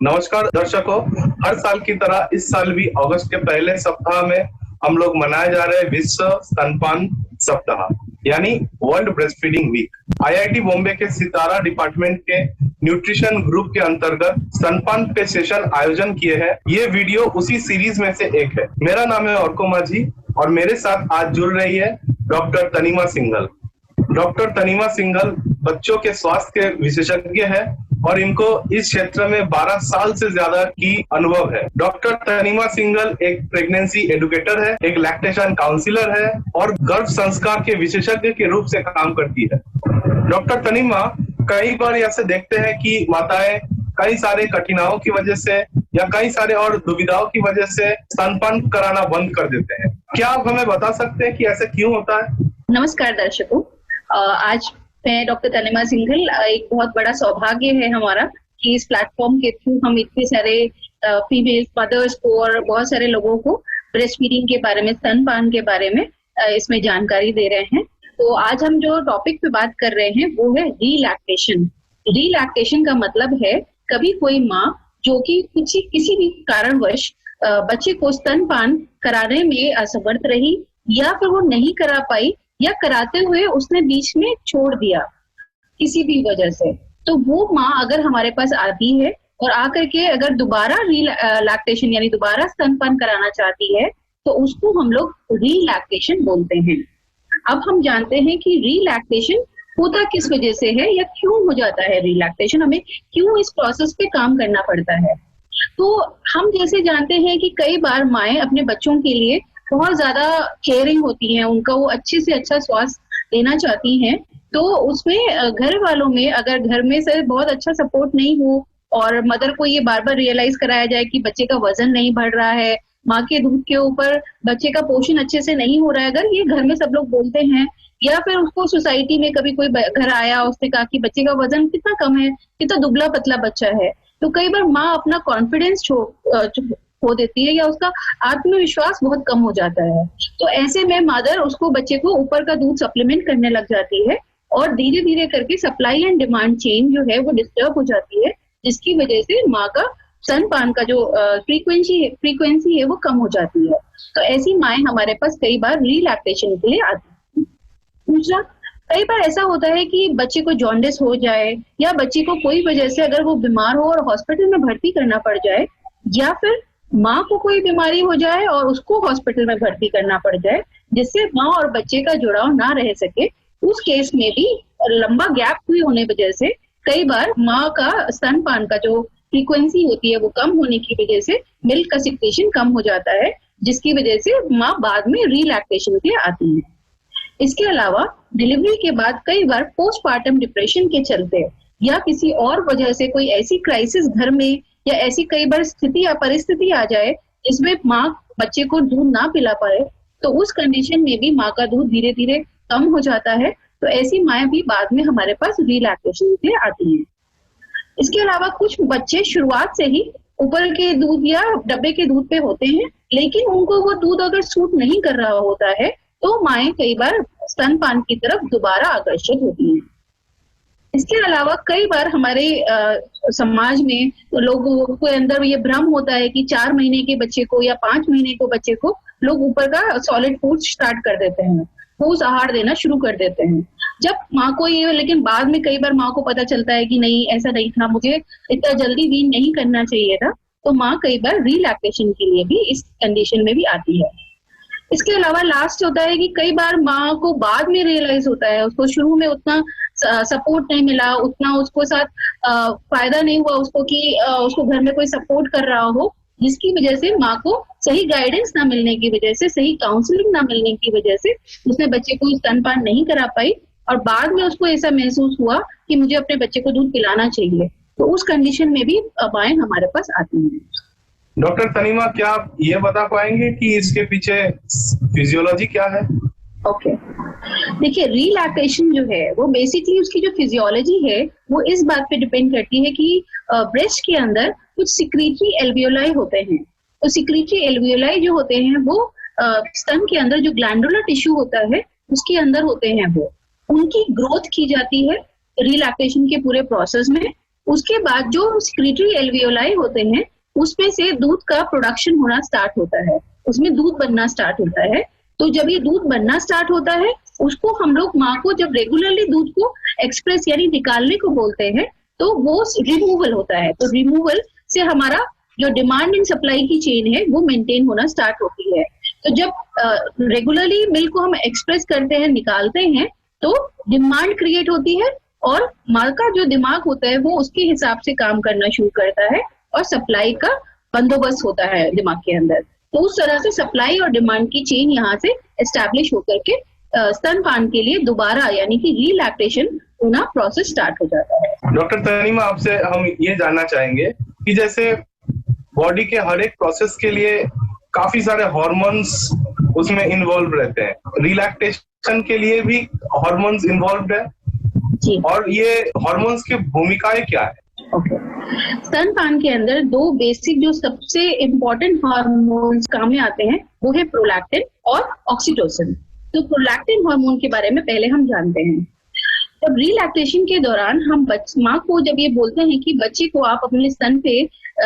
नमस्कार दर्शकों, हर साल की तरह इस साल भी अगस्त के पहले सप्ताह में हम लोग मनाए जा रहे विश्व स्तनपान सप्ताह यानी world breastfeeding week. IIT Bombay के सितारा डिपार्टमेंट के न्यूट्रिशन ग्रुप के अंतर्गत स्तनपान पे सेशन आयोजन किए हैं। ये वीडियो उसी सीरीज में से एक है। मेरा नाम है अर्को माझी और मेरे साथ आज जुड़ रही है डॉक्टर तनीमा सिंघल। डॉक्टर तनीमा सिंघल बच्चों के स्वास्थ्य के विशेषज्ञ हैं और इनको इस क्षेत्र में 12 साल से ज्यादा की अनुभव है। डॉक्टर तनीमा सिंघल एक प्रेगनेंसी एडुकेटर है, एक लैक्टेशन काउंसलर है और गर्भ संस्कार के विशेषज्ञ के रूप से काम करती है। डॉक्टर तनीमा, कई बार ऐसे देखते हैं कि माताएं कई सारे कठिनाइयों की वजह से या कई सारे और दुविधाओं की वजह से स्तनपान कराना बंद कर देते हैं। क्या आप हमें बता सकते हैं कि ऐसे क्यों होता है? नमस्कार दर्शकों, आज मैं डॉक्टर तनीमा सिंघल। एक बहुत बड़ा सौभाग्य है हमारा कि इस प्लेटफॉर्म के थ्रू हम इतने सारे फीमेल मदर्स को और बहुत सारे लोगों को ब्रेस्ट फीडिंग के बारे में, स्तनपान के बारे में इसमें जानकारी दे रहे हैं। तो आज हम जो टॉपिक पे बात कर रहे हैं वो है रीलैक्टेशन। रीलैक्टेशन का मतलब है कभी कोई माँ जो कि किसी भी कारणवश बच्चे को स्तनपान कराने में असमर्थ रही या फिर वो नहीं करा पाई या कराते हुए उसने बीच में छोड़ दिया किसी भी वजह से, तो वो माँ अगर हमारे पास आती है और आकर के अगर दोबारा रीलैक्टेशन यानी दोबारा स्तनपान कराना चाहती है तो उसको हम लोग रीलैक्टेशन बोलते हैं। अब हम जानते हैं कि रीलैक्टेशन होता किस वजह से है या क्यों हो जाता है रीलैक्टेशन, हमें क्यों इस प्रोसेस पे काम करना पड़ता है। तो हम जैसे जानते हैं कि कई बार माएं अपने बच्चों के लिए बहुत ज्यादा केयरिंग होती हैं, उनका वो अच्छे से अच्छा स्वास्थ्य देना चाहती हैं, तो उसमें घर वालों में अगर घर में से बहुत अच्छा सपोर्ट नहीं हो और मदर को ये बार बार रियलाइज कराया जाए कि बच्चे का वजन नहीं बढ़ रहा है, माँ के दूध के ऊपर बच्चे का पोषण अच्छे से नहीं हो रहा है, अगर ये घर में सब लोग बोलते हैं या फिर उसको सोसाइटी में कभी कोई घर आया उसने कहा कि बच्चे का वजन कितना कम है, कितना दुबला पतला बच्चा है, तो कई बार माँ अपना कॉन्फिडेंस खो देती है या उसका आत्मविश्वास बहुत कम हो जाता है। तो ऐसे में मदर उसको बच्चे को ऊपर का दूध सप्लीमेंट करने लग जाती है और धीरे धीरे करके सप्लाई एंड डिमांड चेन जो है वो डिस्टर्ब हो जाती है, जिसकी वजह से माँ का स्तनपान का जो फ्रीक्वेंसी है वो कम हो जाती है। तो ऐसी माएं हमारे पास कई बार रीलैक्टेशन के लिए आती है। दूसरा, कई बार ऐसा होता है कि बच्चे को जॉन्डिस हो जाए या बच्चे को कोई वजह से अगर वो बीमार हो और हॉस्पिटल में भर्ती करना पड़ जाए या फिर माँ को कोई बीमारी हो जाए और उसको हॉस्पिटल में भर्ती करना पड़ जाए जिससे माँ और बच्चे का जुड़ाव ना रह सके, उस केस में भी लंबा गैप हुई होने वजह से कई बार माँ का स्तनपान का जो फ्रीक्वेंसी होती है वो कम होने की वजह से मिल्क का सिक्रेशन कम हो जाता है, जिसकी वजह से माँ बाद में रीलैक्टेशन के लिए आती है। इसके अलावा डिलीवरी के बाद कई बार पोस्टपार्टम डिप्रेशन के चलते या किसी और वजह से कोई ऐसी क्राइसिस घर में या ऐसी कई बार स्थिति या परिस्थिति आ जाए जिसमें माँ बच्चे को दूध ना पिला पाए, तो उस कंडीशन में भी माँ का दूध धीरे धीरे कम हो जाता है। तो ऐसी माएं भी बाद में हमारे पास रीलैक्टेशन के लिए आती हैं। इसके अलावा कुछ बच्चे शुरुआत से ही ऊपर के दूध या डब्बे के दूध पे होते हैं, लेकिन उनको वो दूध अगर सूट नहीं कर रहा होता है तो माएं कई बार स्तनपान की तरफ दोबारा आकर्षित होती हैं। इसके अलावा कई बार हमारे समाज में तो लोगों के अंदर ये भ्रम होता है कि 4 महीने के बच्चे को या 5 महीने को बच्चे को लोग ऊपर का सॉलिड फूड स्टार्ट कर देते हैं, ठोस आहार देना शुरू कर देते हैं। जब माँ को ये, लेकिन बाद में कई बार माँ को पता चलता है कि नहीं ऐसा नहीं था, मुझे इतना जल्दी वीन नहीं करना चाहिए था, तो माँ कई बार रीलैक्टेशन के लिए भी इस कंडीशन में भी आती है। इसके अलावा लास्ट होता है कि कई बार माँ को बाद में रियलाइज होता है, उसको शुरू में उतना सपोर्ट नहीं मिला, उतना उसको साथ फायदा नहीं हुआ उसको कि उसको घर में कोई सपोर्ट कर रहा हो, जिसकी वजह से माँ को सही गाइडेंस ना मिलने की वजह से, सही काउंसलिंग ना मिलने की वजह से उसने बच्चे को स्तनपान नहीं करा पाई और बाद में उसको ऐसा महसूस हुआ कि मुझे अपने बच्चे को दूध पिलाना चाहिए, तो उस कंडीशन में भी माएं हमारे पास आती हैं। डॉक्टर तनीमा, क्या आप ये बता पाएंगे कि इसके पीछे फिजियोलॉजी क्या है? ओके, देखिए रीलैक्टेशन जो है वो बेसिकली उसकी जो फिजियोलॉजी है वो इस बात पे डिपेंड करती है कि ब्रेस्ट के अंदर कुछ सिक्रीटरी एल्वियोलाई होते हैं। तो सिक्रीटरी एल्वियोलाई जो होते हैं वो स्तन के अंदर जो ग्लैंडुलर टिश्यू होता है उसके अंदर होते हैं, वो उनकी ग्रोथ की जाती है रीलैक्टेशन के पूरे प्रोसेस में। उसके बाद जो सिक्रीटरी एल्वियोलाई होते हैं उसमें से दूध का प्रोडक्शन होना स्टार्ट होता है, उसमें दूध बनना स्टार्ट होता है। तो जब ये दूध बनना स्टार्ट होता है उसको हम लोग माँ को जब रेगुलरली दूध को एक्सप्रेस यानी निकालने को बोलते हैं तो वो रिमूवल होता है। तो रिमूवल से हमारा जो डिमांड एंड सप्लाई की चेन है वो मेंटेन होना स्टार्ट होती है। तो जब रेगुलरली मिल्क को हम एक्सप्रेस करते हैं, निकालते हैं, तो डिमांड क्रिएट होती है और माँ का जो दिमाग होता है वो उसके हिसाब से काम करना शुरू करता है और सप्लाई का बंदोबस्त होता है दिमाग के अंदर। तो उस तरह से सप्लाई और डिमांड की चेन यहाँ से एस्टैब्लिश होकर के स्तनपान के लिए दोबारा यानी कि रीलैक्टेशन होना प्रोसेस स्टार्ट हो जाता है। डॉक्टर तनीमा, आपसे हम ये जानना चाहेंगे कि जैसे बॉडी के हर एक प्रोसेस के लिए काफी सारे हॉर्मोन्स उसमें इन्वॉल्व रहते हैं, रिलैक्टेशन के लिए भी हॉर्मोन्स इन्वॉल्व है जी। और ये हॉर्मोन्स की भूमिकाएं क्या है? ओके, स्तनपान के अंदर दो बेसिक जो सबसे इम्पोर्टेंट हार्मोन्स काम में आते हैं वो है प्रोलैक्टिन और ऑक्सीटोसिन। तो प्रोलैक्टिन हार्मोन के बारे में पहले हम जानते हैं। जब रिलैक्टेशन के दौरान हम माँ को जब ये बोलते हैं कि बच्चे को आप अपने स्तन पे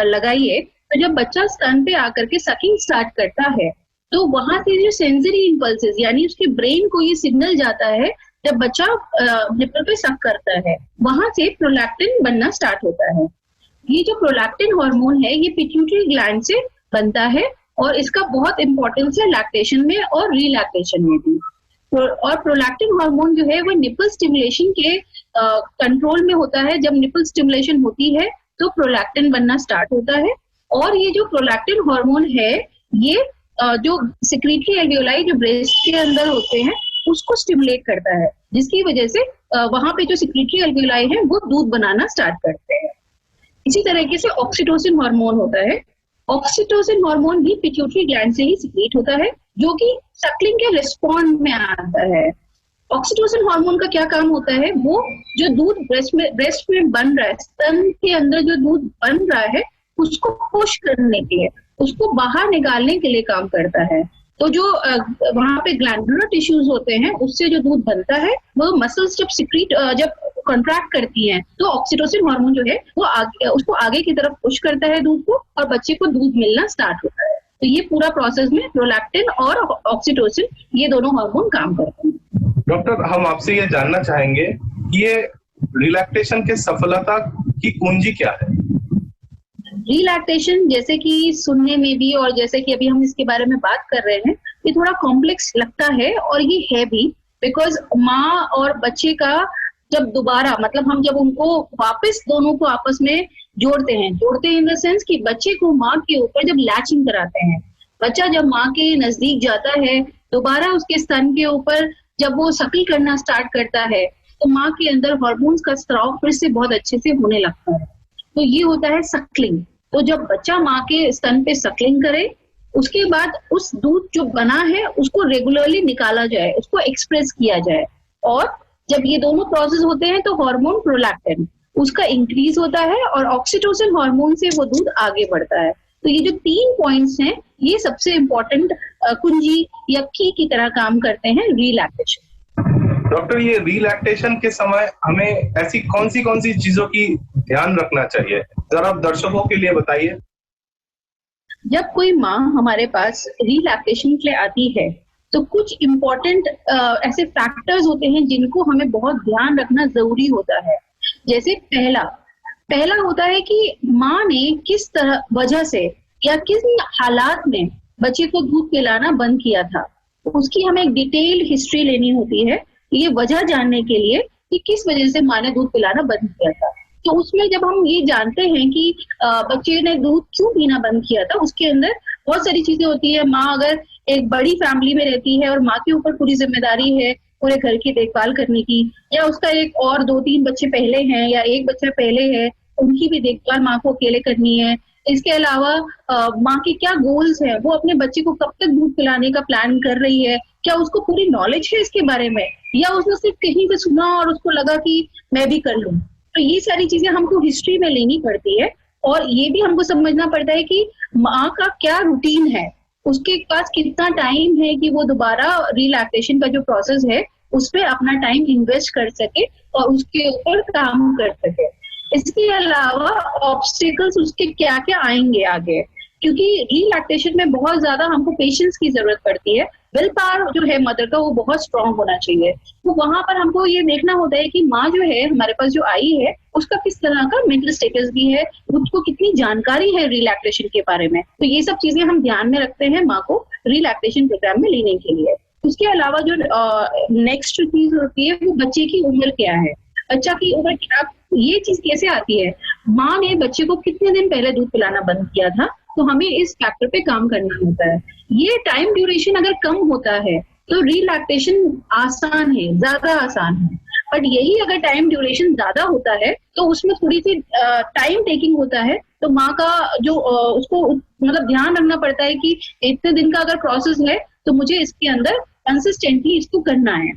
लगाइए, तो जब बच्चा स्तन पे आकर के सकिंग स्टार्ट करता है तो वहां से जो सेंसरी इम्पल्सेस यानी उसके ब्रेन को ये सिग्नल जाता है, जब बच्चा निपल पे सक करता है वहां से प्रोलैक्टिन बनना स्टार्ट होता है। ये जो प्रोलैक्टिन हार्मोन है ये पिट्यूटरी ग्लैंड से बनता है और इसका बहुत इंपॉर्टेंस है लैक्टेशन में और रिलैक्टेशन में भी। और प्रोलैक्टिन हार्मोन जो है वो निपल स्टिमुलेशन के कंट्रोल में होता है। जब निपल स्टिमुलेशन होती है तो प्रोलैक्टिन बनना स्टार्ट होता है और ये जो प्रोलैक्टिन हार्मोन है ये जो सिक्रीटरी एल्वियोलाई जो ब्रेस्ट के अंदर होते हैं उसको स्टिमुलेट करता है, जिसकी वजह से वहां पे जो सिक्रीटरी एल्वियोलाई है वो दूध बनाना स्टार्ट करते हैं। इसी तरीके से ऑक्सीटोसिन हार्मोन होता है। ऑक्सीटोसिन हार्मोन भी पिट्यूटरी ग्लैंड से ही सिक्रीट होता है जो कि सक्लिंग के रिस्पॉन्ड में आता है। ऑक्सीटोसिन हार्मोन का क्या काम होता है, वो जो दूध ब्रेस्ट में बन रहा है, स्तन के अंदर जो दूध बन रहा है उसको पुश करने के लिए, उसको बाहर निकालने के लिए काम करता है। तो जो वहां पे ग्लैंडुलर टिश्यूज होते हैं उससे जो दूध बनता है वो मसल्स जब सिक्रीट जब कॉन्ट्रैक्ट करती हैं तो ऑक्सीटोसिन हार्मोन जो है वो उसको आगे की तरफ पुश करता है दूध को और बच्चे को दूध मिलना स्टार्ट होता है। तो ये पूरा प्रोसेस में प्रोलैक्टिन और ऑक्सीटोसिन ये दोनों हार्मोन काम करते हैं। डॉक्टर, हम आपसे ये जानना चाहेंगे कि ये रिलैक्टेशन के सफलता की कुंजी क्या है? रिलैक्टेशन जैसे कि सुनने में भी और जैसे कि अभी हम इसके बारे में बात कर रहे हैं ये थोड़ा कॉम्प्लेक्स लगता है और ये है भी, बिकॉज माँ और बच्चे का जब दोबारा मतलब हम जब उनको वापस दोनों को आपस में जोड़ते हैं इन द सेंस कि बच्चे को माँ के ऊपर जब लैचिंग कराते हैं, बच्चा जब माँ के नजदीक जाता है दोबारा उसके स्तन के ऊपर जब वो सकी करना स्टार्ट करता है तो माँ के अंदर हार्मोन्स का स्त्राव फिर से बहुत अच्छे से होने लगता है। तो ये होता है सक्लिंग। तो जब बच्चा माँ के स्तन पे सक्लिंग करे उसके बाद उस दूध जो बना है उसको रेगुलरली निकाला जाए, उसको एक्सप्रेस किया जाए और जब ये दोनों प्रोसेस होते हैं तो हार्मोन प्रोलैक्टिन उसका इंक्रीज होता है और ऑक्सीटोसिन हार्मोन से वो दूध आगे बढ़ता है। तो ये जो 3 पॉइंट्स हैं ये सबसे इम्पोर्टेंट कुंजी या की तरह काम करते हैं रिलैक्टेशन। डॉक्टर, ये रिलैक्टेशन के समय हमें ऐसी कौन सी चीजों की ध्यान रखना चाहिए, जरा आप दर्शकों के लिए बताइए। जब कोई माँ हमारे पास रिलैक्टेशन के लिए आती है तो कुछ इम्पोर्टेंट ऐसे फैक्टर्स होते हैं जिनको हमें बहुत ध्यान रखना जरूरी होता है। जैसे पहला होता है कि माँ ने किस तरह वजह से या किस हालात में बच्चे को दूध पिलाना बंद किया था, उसकी हमें एक डिटेल्ड हिस्ट्री लेनी होती है ये वजह जानने के लिए कि किस वजह से माँ ने दूध पिलाना बंद किया था। तो उसमें जब हम ये जानते हैं कि बच्चे ने दूध क्यों पीना बंद किया था, उसके अंदर बहुत सारी चीजें होती है। माँ अगर एक बड़ी फैमिली में रहती है और माँ के ऊपर पूरी जिम्मेदारी है पूरे घर की देखभाल करने की, या उसका एक और 2-3 बच्चे पहले हैं या एक बच्चा पहले है, उनकी भी देखभाल माँ को अकेले करनी है। इसके अलावा माँ के क्या गोल्स हैं, वो अपने बच्चे को कब तक दूध पिलाने का प्लान कर रही है, क्या उसको पूरी नॉलेज है इसके बारे में या उसने सिर्फ कहीं से सुना और उसको लगा कि मैं भी कर लूं। तो ये सारी चीजें हमको हिस्ट्री में लेनी पड़ती है और ये भी हमको समझना पड़ता है कि माँ का क्या रूटीन है, उसके पास कितना टाइम है कि वो दोबारा रिलैक्टेशन का जो प्रोसेस है उस पर अपना टाइम इन्वेस्ट कर सके और उसके ऊपर काम कर सके। इसके अलावा ऑब्स्टिकल्स उसके क्या क्या आएंगे आगे, क्योंकि रिलैक्टेशन में बहुत ज्यादा हमको पेशेंस की जरूरत पड़ती है। विल पावर जो है मदर का वो बहुत स्ट्रांग होना चाहिए। तो वहां पर हमको ये देखना होता है कि माँ जो है हमारे पास जो आई है उसका किस तरह का मेंटल स्टेटस भी है, उसको कितनी जानकारी है रिलैक्टेशन के बारे में। तो ये सब चीजें हम ध्यान में रखते हैं माँ को रिलैक्टेशन प्रोग्राम में लेने के लिए। उसके अलावा जो नेक्स्ट चीज होती है वो बच्चे की उम्र क्या है। बच्चा की उम्र आप ये चीज कैसे आती है, माँ ने बच्चे को कितने दिन पहले दूध पिलाना बंद किया था, तो हमें इस फैक्टर पे काम करना होता है। ये टाइम ड्यूरेशन अगर कम होता है तो रिलैक्टेशन आसान है, ज्यादा आसान है। बट यही अगर टाइम ड्यूरेशन ज्यादा होता है तो उसमें थोड़ी सी टाइम टेकिंग होता है, तो माँ का जो उसको मतलब ध्यान रखना पड़ता है कि इतने दिन का अगर प्रोसेस है तो मुझे इसके अंदर कंसिस्टेंटली इसको करना है।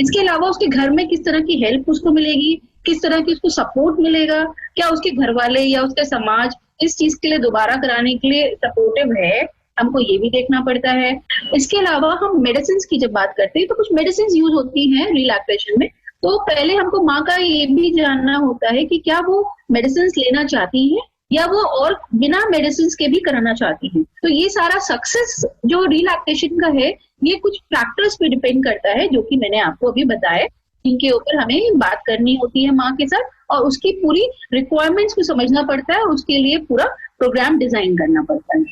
इसके अलावा उसके घर में किस तरह की हेल्प उसको मिलेगी, किस तरह की उसको सपोर्ट मिलेगा, क्या उसके घर वाले या उसका समाज इस चीज के लिए दोबारा कराने के लिए सपोर्टिव है, हमको ये भी देखना पड़ता है। इसके अलावा हम मेडिसिन की जब बात करते हैं तो कुछ मेडिसिन यूज होती हैं रिलैक्सेशन में, तो पहले हमको माँ का ये भी जानना होता है कि क्या वो मेडिसिन लेना चाहती है या वो और बिना मेडिसिन के भी कराना चाहती है। तो ये सारा सक्सेस जो रिलैक्सेशन का है ये कुछ फैक्टर्स पे डिपेंड करता है, जो कि मैंने आपको अभी बताया, जिनके ऊपर हमें बात करनी होती है माँ के साथ, और उसकी पूरी रिक्वायरमेंट्स को समझना पड़ता है, उसके लिए पूरा प्रोग्राम डिजाइन करना पड़ता है।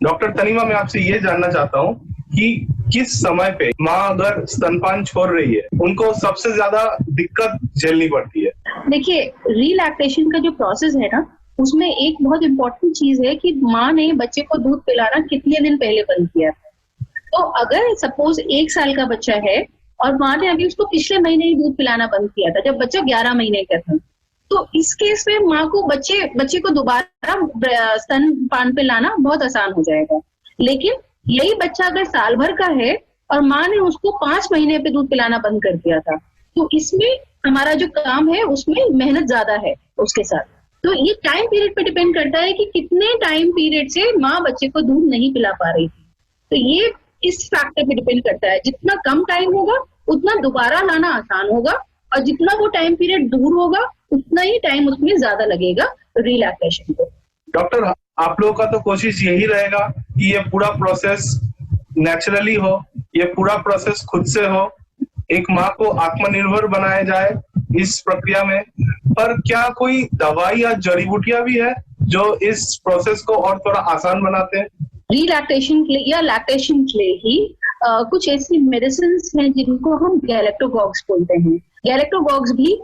डॉक्टर तनीमा, मैं आपसे ये जानना चाहता हूँ कि किस समय पे माँ अगर स्तनपान छोड़ रही है उनको सबसे ज्यादा दिक्कत झेलनी पड़ती है? देखिए, रिलैक्सेशन का जो प्रोसेस है ना, उसमें एक बहुत इंपॉर्टेंट चीज है कि माँ ने बच्चे को दूध पिलाना कितने दिन पहले बंद किया। तो अगर सपोज 1 साल का बच्चा है और माँ ने अभी उसको पिछले महीने ही दूध पिलाना बंद किया था जब बच्चा 11 महीने का था, तो इस केस में माँ को बच्चे को दोबारा स्तनपान पे लाना बहुत आसान हो जाएगा। लेकिन यही बच्चा अगर साल भर का है और माँ ने उसको 5 महीने पे दूध पिलाना बंद कर दिया था, तो इसमें हमारा जो काम है उसमें मेहनत ज्यादा है उसके साथ। तो ये टाइम पीरियड पे डिपेंड करता है कि कितने टाइम पीरियड से माँ बच्चे को दूध नहीं पिला पा रही थी। तो ये इस फैक्टर पे डिपेंड करता है, जितना कम टाइम होगा उतना दोबारा लाना आसान होगा, और जितना वो टाइम पीरियड दूर होगा उतना ही टाइम उसमें ज्यादा लगेगा रिलैक्सेशन को। डॉक्टर, आप लोगों का तो कोशिश यही रहेगा कि ये पूरा प्रोसेस नेचुरली हो, ये पूरा प्रोसेस खुद से हो, एक माँ को आत्मनिर्भर बनाया जाए इस प्रक्रिया में। पर क्या कोई दवाई या जड़ी बूटियां भी है जो इस प्रोसेस को और थोड़ा आसान बनाते हैं? रिलैक्सेशन के लिए या लैक्टेशन के लिए ही कुछ ऐसी मेडिसिन हैं जिनको हम गैलेक्टोगॉग्स बोलते हैं। गैलेक्टोगॉग्स भी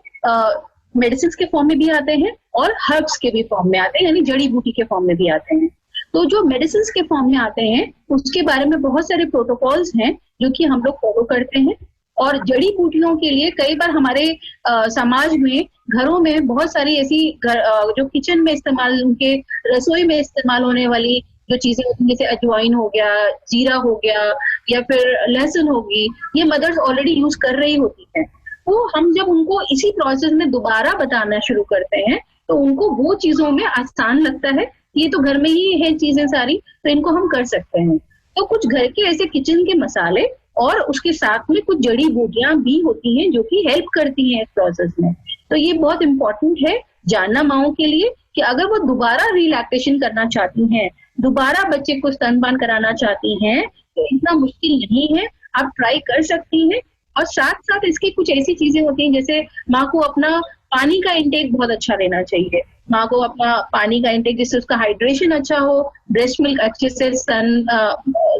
मेडिसिन के फॉर्म में भी आते हैं और हर्ब्स के भी फॉर्म में आते हैं, यानी जड़ी बूटी के फॉर्म में भी आते हैं। तो जो मेडिसिन के फॉर्म में आते हैं उसके बारे में बहुत सारे प्रोटोकॉल्स हैं जो कि हम लोग फॉलो करते हैं। और जड़ी बूटियों के लिए कई बार हमारे समाज में घरों में बहुत सारी ऐसी जो किचन में इस्तेमाल, उनके रसोई में इस्तेमाल होने वाली जो चीजें होती हैं, जैसे अजवाइन हो गया, जीरा हो गया, या फिर लहसुन होगी, ये मदर्स ऑलरेडी यूज कर रही होती है। तो हम जब उनको इसी प्रोसेस में दोबारा बताना शुरू करते हैं तो उनको वो चीजों में आसान लगता है, ये तो घर में ही है चीजें सारी, तो इनको हम कर सकते हैं। तो कुछ घर के ऐसे किचन के मसाले और उसके साथ में कुछ जड़ी बूटियां भी होती हैं जो कि हेल्प करती हैं इस प्रोसेस में। तो ये बहुत इंपॉर्टेंट है जानना माओं के लिए कि अगर वो दोबारा रिलैक्सेशन करना चाहती हैं, दोबारा बच्चे को स्तनपान कराना चाहती हैं, तो इतना मुश्किल नहीं है, आप ट्राई कर सकती हैं। और साथ साथ इसकी कुछ ऐसी चीजें होती हैं, जैसे माँ को अपना पानी का इंटेक बहुत अच्छा लेना चाहिए। माँ को अपना पानी का इंटेक, जिससे उसका हाइड्रेशन अच्छा हो, ब्रेस्ट मिल्क अच्छे से,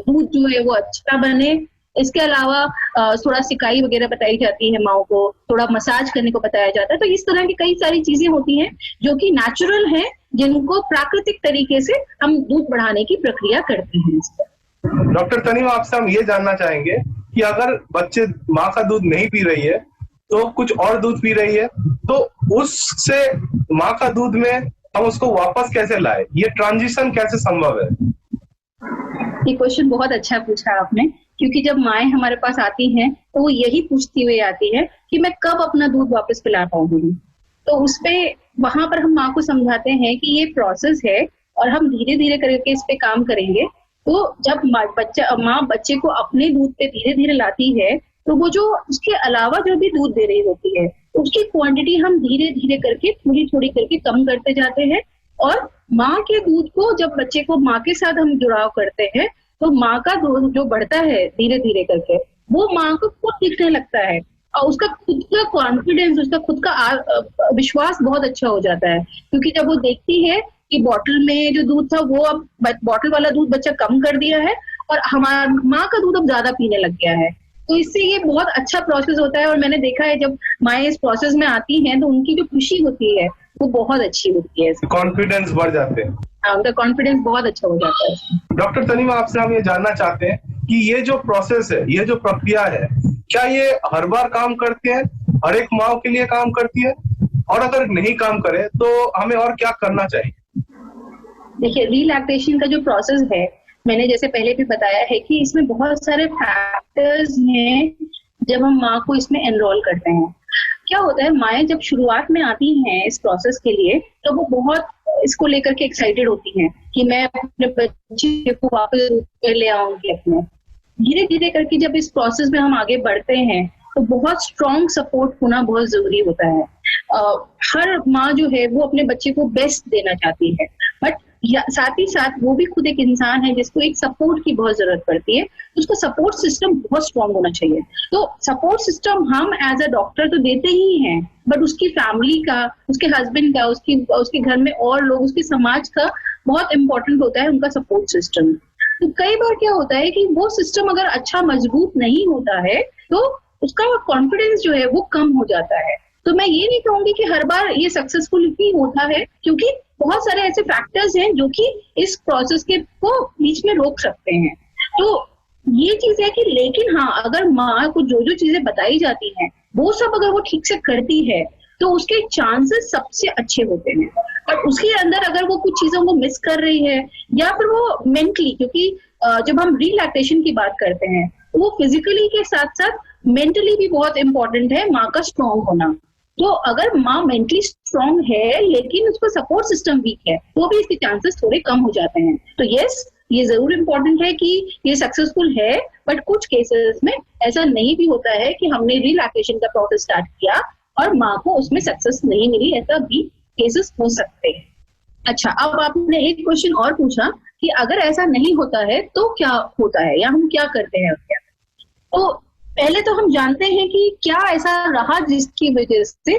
दूध जो है वो अच्छा बने। इसके अलावा थोड़ा सिकाई वगैरह बताई जाती है माँ को, थोड़ा मसाज करने को बताया जाता है। तो इस तरह की कई सारी चीजें होती हैं जो कि नेचुरल हैं, जिनको प्राकृतिक तरीके से हम दूध बढ़ाने की प्रक्रिया करते हैं। डॉक्टर तनीमा, आपसे हम ये जानना चाहेंगे कि अगर बच्चे माँ का दूध नहीं पी रही है तो कुछ और दूध पी रही है, तो उससे माँ का दूध में हम उसको वापस कैसे लाए, ये ट्रांजिशन कैसे संभव है? ये क्वेश्चन बहुत अच्छा पूछा आपने, क्योंकि जब माएँ हमारे पास आती हैं तो वो यही पूछती हुई आती है कि मैं कब अपना दूध वापस पिला पाऊंगी। तो उसपे वहां पर हम माँ को समझाते हैं कि ये प्रोसेस है और हम धीरे धीरे करके इस पे काम करेंगे। तो जब माँ बच्चे को अपने दूध पे धीरे धीरे लाती है तो वो जो उसके अलावा जो भी दूध दे रही होती है उसकी क्वांटिटी हम धीरे धीरे करके थोड़ी थोड़ी करके कम करते जाते हैं। और माँ के दूध को जब बच्चे को माँ के साथ हम जुड़ाव करते हैं तो माँ का दूध जो बढ़ता है धीरे धीरे करके, वो माँ को खुद दिखने लगता है और उसका खुद का कॉन्फिडेंस, उसका खुद का विश्वास बहुत अच्छा हो जाता है। क्योंकि जब वो देखती है कि बॉटल में जो दूध था वो अब बॉटल वाला दूध बच्चा कम कर दिया है और हमारा माँ का दूध अब ज्यादा पीने लग गया है, तो इससे ये बहुत अच्छा प्रोसेस होता है। और मैंने देखा है जब माएँ इस प्रोसेस में आती हैं तो उनकी जो खुशी होती है वो बहुत अच्छी होती है, कॉन्फिडेंस बढ़ जाते हैं, उनका कॉन्फिडेंस बहुत अच्छा हो जाता है। डॉक्टर तनीमा, आपसे हम ये जानना चाहते हैं कि ये जो प्रोसेस है, ये जो प्रक्रिया है, क्या ये हर बार काम करते हैं, हर एक माँ के लिए काम करती है, और अगर नहीं काम करे तो हमें और क्या करना चाहिए? देखिए, रिलैक्टेशन का जो प्रोसेस है, मैंने जैसे पहले भी बताया है कि इसमें बहुत सारे फैक्टर्स हैं जब हम माँ को इसमें एनरोल करते हैं। क्या होता है, माएँ जब शुरुआत में आती हैं इस प्रोसेस के लिए तो वो बहुत इसको लेकर के एक्साइटेड होती हैं कि मैं अपने बच्चे को वापस ले आऊंगी अपने। धीरे धीरे करके जब इस प्रोसेस में हम आगे बढ़ते हैं तो बहुत स्ट्रॉन्ग सपोर्ट होना बहुत जरूरी होता है। हर माँ जो है वो अपने बच्चे को बेस्ट देना चाहती है, बट साथ ही साथ वो भी खुद एक इंसान है जिसको एक सपोर्ट की बहुत जरूरत पड़ती है। उसका सपोर्ट सिस्टम बहुत स्ट्रॉन्ग होना चाहिए। तो सपोर्ट सिस्टम हम एज अ डॉक्टर तो देते ही हैं, बट उसकी फैमिली का, उसके हस्बैंड का, उसके घर में और लोग, उसके समाज का बहुत इंपॉर्टेंट होता है उनका सपोर्ट सिस्टम। तो कई बार क्या होता है कि वो सिस्टम अगर अच्छा मजबूत नहीं होता है तो उसका कॉन्फिडेंस जो है वो कम हो जाता है। तो मैं ये नहीं कहूंगी कि हर बार ये सक्सेसफुल ही होता है, क्योंकि बहुत सारे ऐसे फैक्टर्स हैं जो कि इस प्रोसेस के को बीच में रोक सकते हैं। तो ये चीज है कि लेकिन हाँ, अगर माँ को जो जो चीजें बताई जाती हैं वो सब अगर वो ठीक से करती है तो उसके चांसेस सबसे अच्छे होते हैं। और उसके अंदर अगर वो कुछ चीजों को मिस कर रही है या फिर वो मेंटली, क्योंकि जब हम रिलैक्टेशन की बात करते हैं वो फिजिकली के साथ साथ मेंटली भी बहुत इंपॉर्टेंट है माँ का स्ट्रॉन्ग होना। तो अगर माँ मेंटली स्ट्रॉन्ग है लेकिन उसका सपोर्ट सिस्टम वीक है तो भी इसके चांसेस थोड़े कम हो जाते हैं। तो यस, ये जरूर इम्पोर्टेंट है कि ये सक्सेसफुल है, बट कुछ केसेस में ऐसा नहीं भी होता है कि हमने रिलैक्सेशन का प्रोसेस स्टार्ट किया और माँ को उसमें सक्सेस नहीं मिली, ऐसा भी केसेस हो सकते हैं। अच्छा, अब आपने एक क्वेश्चन और पूछा कि अगर ऐसा नहीं होता है तो क्या होता है या हम क्या करते हैं। तो पहले तो हम जानते हैं कि क्या ऐसा रहा जिसकी वजह से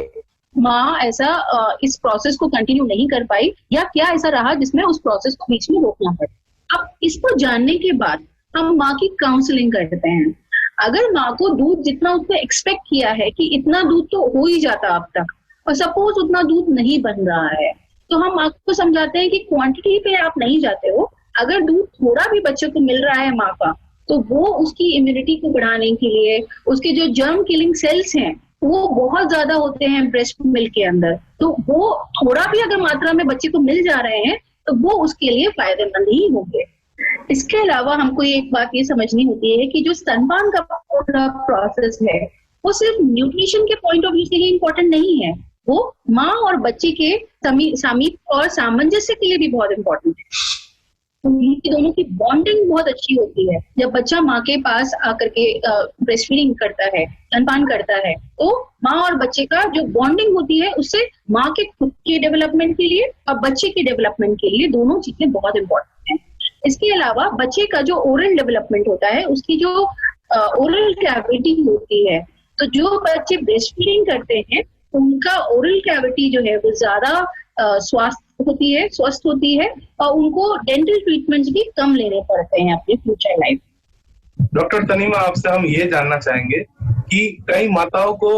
माँ ऐसा इस प्रोसेस को कंटिन्यू नहीं कर पाई, या क्या ऐसा रहा जिसमें उस प्रोसेस को बीच में रोकना पड़ा। अब इसको जानने के बाद हम माँ की काउंसलिंग करते हैं। अगर माँ को दूध जितना उसने एक्सपेक्ट किया है कि इतना दूध तो हो ही जाता अब तक, और सपोज उतना दूध नहीं बन रहा है, तो हम माँ को समझाते हैं कि क्वांटिटी पे आप नहीं जाते हो। अगर दूध थोड़ा भी बच्चे को मिल रहा है माँ का, तो वो उसकी इम्यूनिटी को बढ़ाने के लिए, उसके जो जर्म किलिंग सेल्स हैं वो बहुत ज्यादा होते हैं ब्रेस्ट मिल्क के अंदर, तो वो थोड़ा भी अगर मात्रा में बच्चे को मिल जा रहे हैं तो वो उसके लिए फायदेमंद ही होंगे। इसके अलावा हमको एक बात ये समझनी होती है कि जो स्तनपान का पूरा प्रोसेस है वो सिर्फ न्यूट्रिशन के पॉइंट ऑफ व्यू से ही इम्पोर्टेंट नहीं है, वो माँ और बच्चे के सामीप्य और सामंजस्य के लिए भी बहुत इम्पोर्टेंट है। उनकी दोनों की बॉन्डिंग बहुत अच्छी होती है। जब बच्चा माँ के पास आकर के ब्रेस्ट फीडिंग करता है, स्तनपान करता है, तो माँ और बच्चे का जो बॉन्डिंग होती है उससे माँ के खुद के डेवलपमेंट के लिए और बच्चे के डेवलपमेंट के लिए दोनों चीजें बहुत इंपॉर्टेंट हैं। इसके अलावा बच्चे का जो ओरल डेवलपमेंट होता है, उसकी जो ओरल कैविटी होती है, तो जो बच्चे ब्रेस्ट फीडिंग करते हैं उनका ओरल कैविटी जो है वो ज्यादा स्वस्थ होती है और उनको डेंटल ट्रीटमेंट्स भी कम लेने पड़ते हैं अपनी फ्यूचर लाइफ। डॉक्टर तनीमा, आपसे हम ये जानना चाहेंगे कि कई माताओं को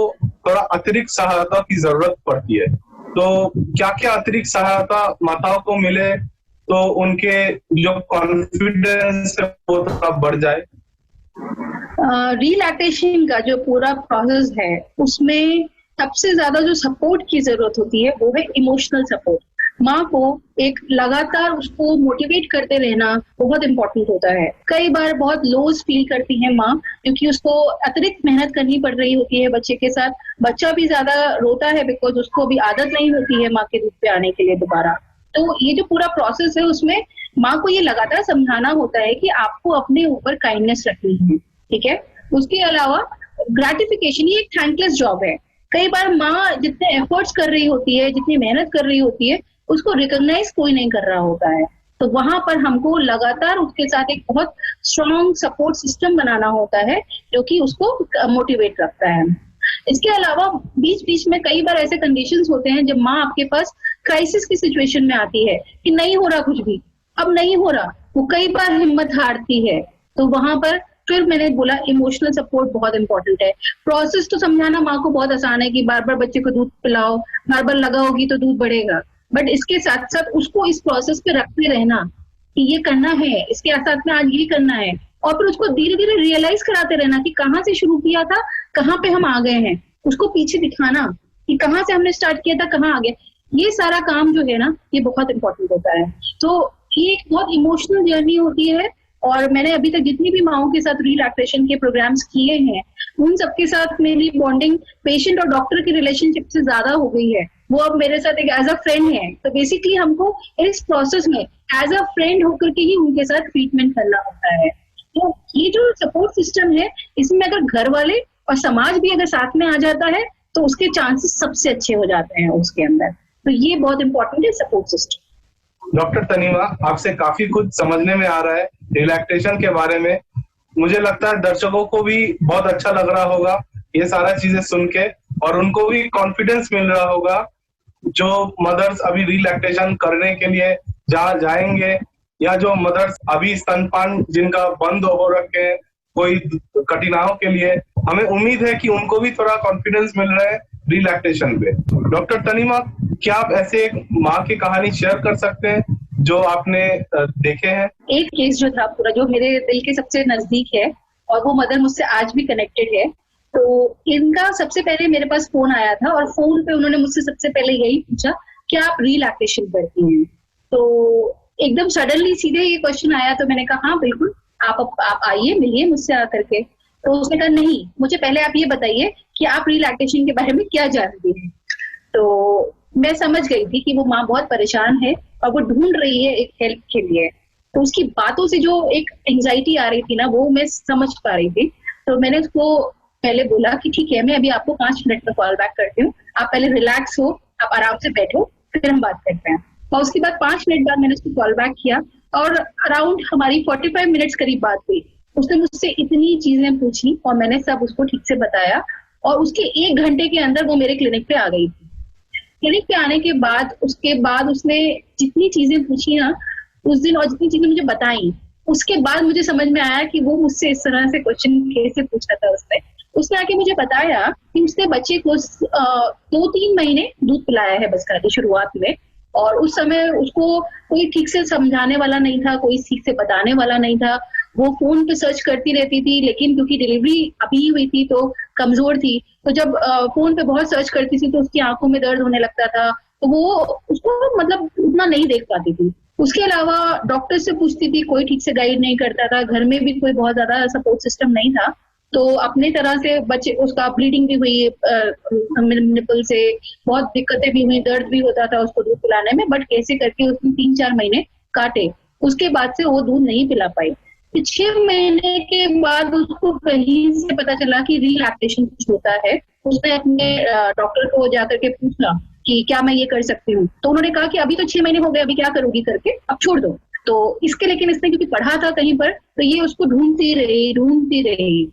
थोड़ा अतिरिक्त सहायता की जरूरत पड़ती है, तो क्या क्या अतिरिक्त सहायता माताओं को मिले तो उनके जो कॉन्फिडेंस है वो थोड़ा बढ़ जाए? रिलैक्टेशन का जो पूरा प्रोसेस है उसमें सबसे ज्यादा जो सपोर्ट की जरूरत होती है वो है इमोशनल सपोर्ट। माँ को एक लगातार उसको मोटिवेट करते रहना बहुत इंपॉर्टेंट होता है। कई बार बहुत लोज फील करती है माँ, क्योंकि उसको अतिरिक्त मेहनत करनी पड़ रही होती है बच्चे के साथ। बच्चा भी ज्यादा रोता है बिकॉज उसको भी आदत नहीं होती है माँ के दूध पे आने के लिए दोबारा। तो ये जो पूरा प्रोसेस है उसमें माँ को ये लगातार समझाना होता है कि आपको अपने ऊपर काइंडनेस रखनी है, ठीक है। उसके अलावा ग्रेटिफिकेशन, ये एक थैंकलेस जॉब है। कई बार माँ जितने एफर्ट्स कर रही होती है, जितनी मेहनत कर रही होती है, उसको रिकॉग्नाइज कोई नहीं कर रहा होता है। तो वहां पर हमको लगातार उसके साथ एक बहुत स्ट्रॉन्ग सपोर्ट सिस्टम बनाना होता है जो कि उसको मोटिवेट रखता है। इसके अलावा बीच बीच में कई बार ऐसे कंडीशंस होते हैं जब माँ आपके पास क्राइसिस की सिचुएशन में आती है कि नहीं हो रहा कुछ भी, अब नहीं हो रहा, वो कई बार हिम्मत हारती है। तो वहां पर फिर मैंने बोला इमोशनल सपोर्ट बहुत इंपॉर्टेंट है। प्रोसेस तो समझाना माँ को बहुत आसान है कि बार बार बच्चे को दूध पिलाओ, बार बार लगाओगी तो दूध बढ़ेगा, बट इसके साथ साथ उसको इस प्रोसेस पे रखते रहना कि ये करना है, इसके साथ में आज ये करना है, और फिर उसको धीरे धीरे रियलाइज कराते रहना कि कहाँ से शुरू किया था, कहाँ पे हम आ गए हैं, उसको पीछे दिखाना कि कहाँ से हमने स्टार्ट किया था, कहाँ आ गए। ये सारा काम जो है ना, ये बहुत इंपॉर्टेंट होता है। तो ये एक बहुत इमोशनल जर्नी होती है, और मैंने अभी तक जितनी भी माओं के साथ रिलैक्सेशन के प्रोग्राम्स किए हैं, उन सबके साथ मेरी बॉन्डिंग पेशेंट और डॉक्टर की रिलेशनशिप से ज्यादा हो गई है। वो अब मेरे साथ एक एज अ फ्रेंड है। तो बेसिकली हमको इस प्रोसेस में एज अ फ्रेंड होकर के ही उनके साथ ट्रीटमेंट करना होता है। तो ये जो सपोर्ट सिस्टम है, इसमें अगर घर वाले और समाज भी अगर साथ में आ जाता है तो उसके चांसेस सबसे अच्छे हो जाते हैं उसके अंदर। तो ये बहुत इंपॉर्टेंट है सपोर्ट सिस्टम। डॉक्टर तनीमा, आपसे काफी कुछ समझने में आ रहा है रिलैक्सेशन के बारे में। मुझे लगता है दर्शकों को भी बहुत अच्छा लग रहा होगा ये सारा चीजें सुन के, और उनको भी कॉन्फिडेंस मिल रहा होगा जो मदर्स अभी रिलैक्सेशन करने के लिए जहाँ जाएंगे, या जो मदर्स अभी स्तनपान जिनका बंद हो रखे हैं कोई कठिनाइयों के लिए, हमें उम्मीद है कि उनको भी थोड़ा कॉन्फिडेंस मिल रहा है रिलैक्सेशन पे। डॉक्टर तनीमा, क्या आप ऐसे एक माँ की कहानी शेयर कर सकते हैं जो आपने देखे हैं? एक केस जो था पूरा, जो मेरे दिल के सबसे नजदीक है, और वो मदर मुझसे आज भी कनेक्टेड है। तो इनका सबसे पहले मेरे पास फोन आया था, और फोन पे उन्होंने मुझसे सबसे पहले यही पूछा कि आप रिलैक्सेशन करती हैं? तो एकदम सडनली सीधे ये क्वेश्चन आया, तो मैंने कहा हाँ बिल्कुल, आप आइए, मिलिए मुझसे आकर के। तो उसने कहा नहीं, मुझे पहले आप ये बताइए कि आप रिलैक्सेशन के बारे में क्या जानती हैं। तो मैं समझ गई थी कि वो माँ बहुत परेशान है और वो ढूंढ रही है एक हेल्प के लिए। तो उसकी बातों से जो एक एंजाइटी आ रही थी ना, वो मैं समझ पा रही थी। तो मैंने उसको पहले बोला कि ठीक है, मैं अभी आपको 5 मिनट में कॉल बैक करती हूँ, आप पहले रिलैक्स हो, आप आराम से बैठो, फिर हम बात करते हैं। और उसके बाद 5 मिनट बाद मैंने उसको कॉल बैक किया, और अराउंड हमारी 45 मिनट्स करीब बात हुई। उसने मुझसे इतनी चीजें पूछी और मैंने सब उसको ठीक से बताया, और उसके 1 घंटे के अंदर वो मेरे क्लिनिक पे आ गई थी। क्लिनिक पे आने के बाद उसके बाद उसने जितनी चीजें पूछी ना उस दिन, और जितनी चीजें मुझे बताई, उसके बाद मुझे समझ में आया कि वो मुझसे इस तरह से क्वेश्चन कैसे पूछा था। उसने आके मुझे बताया कि उसने बच्चे को 2-3 महीने दूध पिलाया है बस खाली शुरुआत में, और उस समय उसको कोई ठीक से समझाने वाला नहीं था, कोई ठीक से बताने वाला नहीं था। वो फोन पे सर्च करती रहती थी, लेकिन क्योंकि डिलीवरी अभी हुई थी तो कमजोर थी, तो जब फोन पे बहुत सर्च करती थी तो उसकी आंखों में दर्द होने लगता था, तो वो उसको मतलब उतना नहीं देख पाती थी। उसके अलावा डॉक्टर से पूछती थी, कोई ठीक से गाइड नहीं करता था, घर में भी कोई बहुत ज्यादा सपोर्ट सिस्टम नहीं था। तो अपने तरह से बच्चे, उसका ब्लीडिंग भी हुई निपल से, बहुत दिक्कतें भी हुई, दर्द भी होता था उसको दूध पिलाने में, बट कैसे करके उसने 3-4 महीने काटे। उसके बाद से वो दूध नहीं पिला पाई। 6 महीने के बाद उसको कहीं से पता चला कि रिलैक्सेशन कुछ होता है। उसने अपने डॉक्टर को जाकर के पूछा कि क्या मैं ये कर सकती हूँ? तो उन्होंने कहा कि अभी तो 6 महीने हो गए, अभी क्या करोगी करके, अब छोड़ दो। तो इसके, लेकिन इसने क्योंकि पढ़ा था कहीं पर, तो ये उसको ढूंढती रही।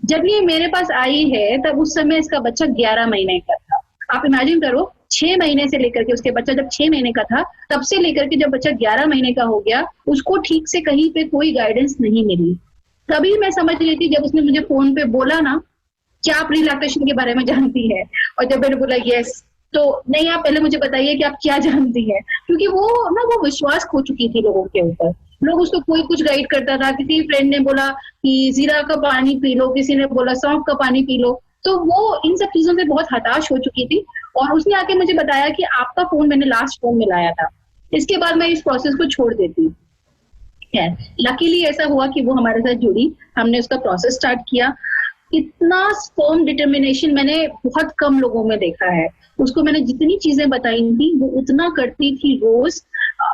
जब ये मेरे पास आई है तब उस समय इसका बच्चा 11 महीने का था। आप इमेजिन करो, 6 महीने से लेकर के, उसके बच्चा जब 6 महीने का था तब से लेकर के जब बच्चा 11 महीने का हो गया, उसको ठीक से कहीं पे कोई गाइडेंस नहीं मिली। तभी मैं समझ रही थी जब उसने मुझे फोन पे बोला ना, क्या आप रिलैक्सेशन के बारे में जानती है? और जब मैंने बोला यस, तो नहीं, आप पहले मुझे बताइए कि आप क्या जानती है, क्योंकि वो विश्वास खो चुकी थी लोगों के ऊपर। लोग उसको कोई कुछ गाइड करता था, किसी फ्रेंड ने बोला कि जीरा का पानी पी लो, किसी ने बोला सौंफ का पानी पी लो, तो वो इन सब चीजों से बहुत हताश हो चुकी थी। और उसने आके मुझे बताया कि आपका फोन मैंने लास्ट फोन में लाया था, इसके बाद मैं इस प्रोसेस को छोड़ देती। लकीली ऐसा हुआ कि वो हमारे साथ जुड़ी, हमने उसका प्रोसेस स्टार्ट किया। इतना फर्म डिटर्मिनेशन मैंने बहुत कम लोगों में देखा है। उसको मैंने जितनी चीजें बताई थी वो उतना करती थी रोज,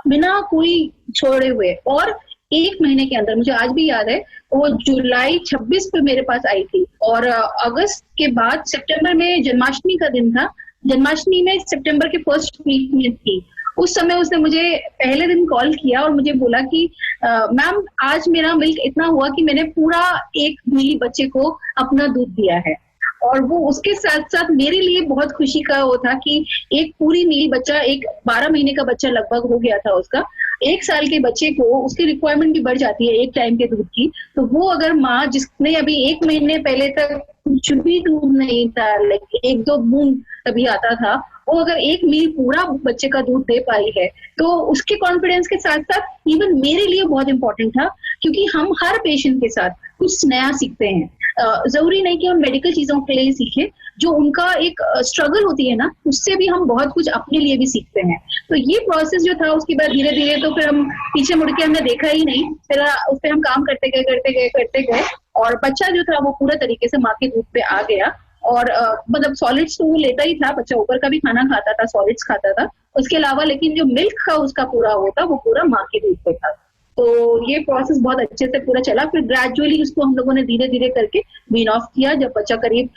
बिना कोई छोड़े हुए। और 1 महीने के अंदर, मुझे आज भी याद है, वो जुलाई 26 पे मेरे पास आई थी, और अगस्त के बाद सितंबर में जन्माष्टमी का दिन था, जन्माष्टमी में सितंबर के फर्स्ट वीक में थी। उस समय उसने मुझे पहले दिन कॉल किया और मुझे बोला कि मैम, आज मेरा मिल्क इतना हुआ कि मैंने पूरा एक नीली बच्चे को अपना दूध दिया है। और वो उसके साथ साथ मेरे लिए बहुत खुशी का वो था कि एक पूरी नीली बच्चा, एक 12 महीने का बच्चा लगभग हो गया था उसका, 1 साल के बच्चे को उसकी रिक्वायरमेंट भी बढ़ जाती है एक टाइम के दूध की। तो वो अगर माँ जिसने अभी 1 महीने पहले तक कुछ भी दूध नहीं था, लाइक 1-2 बूंद तभी आता था, वो अगर 1 मील पूरा बच्चे का दूध दे पाई है, तो उसके कॉन्फिडेंस के साथ साथ इवन मेरे लिए बहुत इंपॉर्टेंट था, क्योंकि हम हर पेशेंट के साथ कुछ नया सीखते हैं। जरूरी नहीं कि हम मेडिकल चीजों के लिए सीखे, जो उनका एक स्ट्रगल होती है ना, उससे भी हम बहुत कुछ अपने लिए भी सीखते हैं। तो ये प्रोसेस जो था, उसके बाद धीरे धीरे तो फिर हम पीछे मुड़ के हमने देखा ही नहीं, फिर उस पर हम काम करते गए और बच्चा जो था वो पूरा तरीके से माँ के दूध पे आ गया। और मतलब सॉलिड्स तो वो लेता ही था, बच्चा ऊपर का भी खाना खाता था, सॉलिड्स खाता था, उसके अलावा लेकिन जो मिल्क का उसका पूरा होता वो पूरा माँ के दूध पे था। तो ये प्रोसेस बहुत अच्छे से पूरा चला। फिर ग्रेजुअली उसको हम लोगों ने धीरे धीरे करके वीन ऑफ किया। जब बच्चा करीब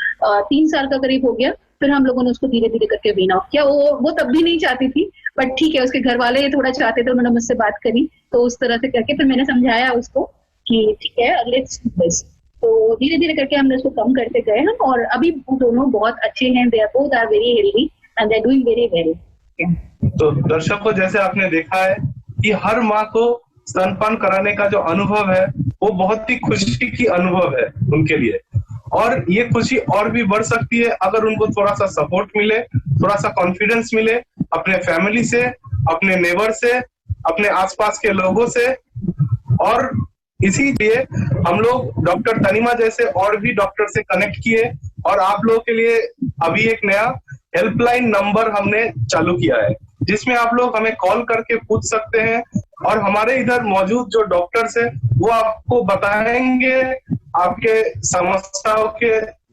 3 साल का करीब हो गया, फिर हम लोगों ने उसको धीरे धीरे करके वीन ऑफ किया। वो तब भी नहीं चाहती थी, बट ठीक है, उसके घर वाले थोड़ा चाहते थे, उन्होंने मुझसे बात करी, तो उस तरह से करके फिर मैंने समझाया उसको कि ठीक है, लेट्स डू दिस। तो धीरे धीरे करके हमने उसको कम करते गए हम, और अभी वो दोनों बहुत अच्छे हैं। They are both are very healthy and they are doing very well. तो दर्शकों, जैसे आपने देखा है कि हर माँ को स्तनपान कराने का जो अनुभव है वो बहुत ही खुशी की अनुभव है उनके लिए, और ये खुशी और भी बढ़ सकती है अगर उनको थोड़ा सा सपोर्ट मिले, थोड़ा सा कॉन्फिडेंस मिले अपने फैमिली से, अपने नेबर से, अपने आसपास के लोगों से। और इसीलिए हम लोग डॉक्टर तनिमा जैसे और भी डॉक्टर से कनेक्ट किए, और आप लोगों के लिए अभी एक नया हेल्पलाइन नंबर हमने चालू किया है, जिसमें आप लोग हमें कॉल करके पूछ सकते हैं, और हमारे इधर मौजूद जो डॉक्टर्स हैं वो आपको बताएंगे आपके समस्याओं के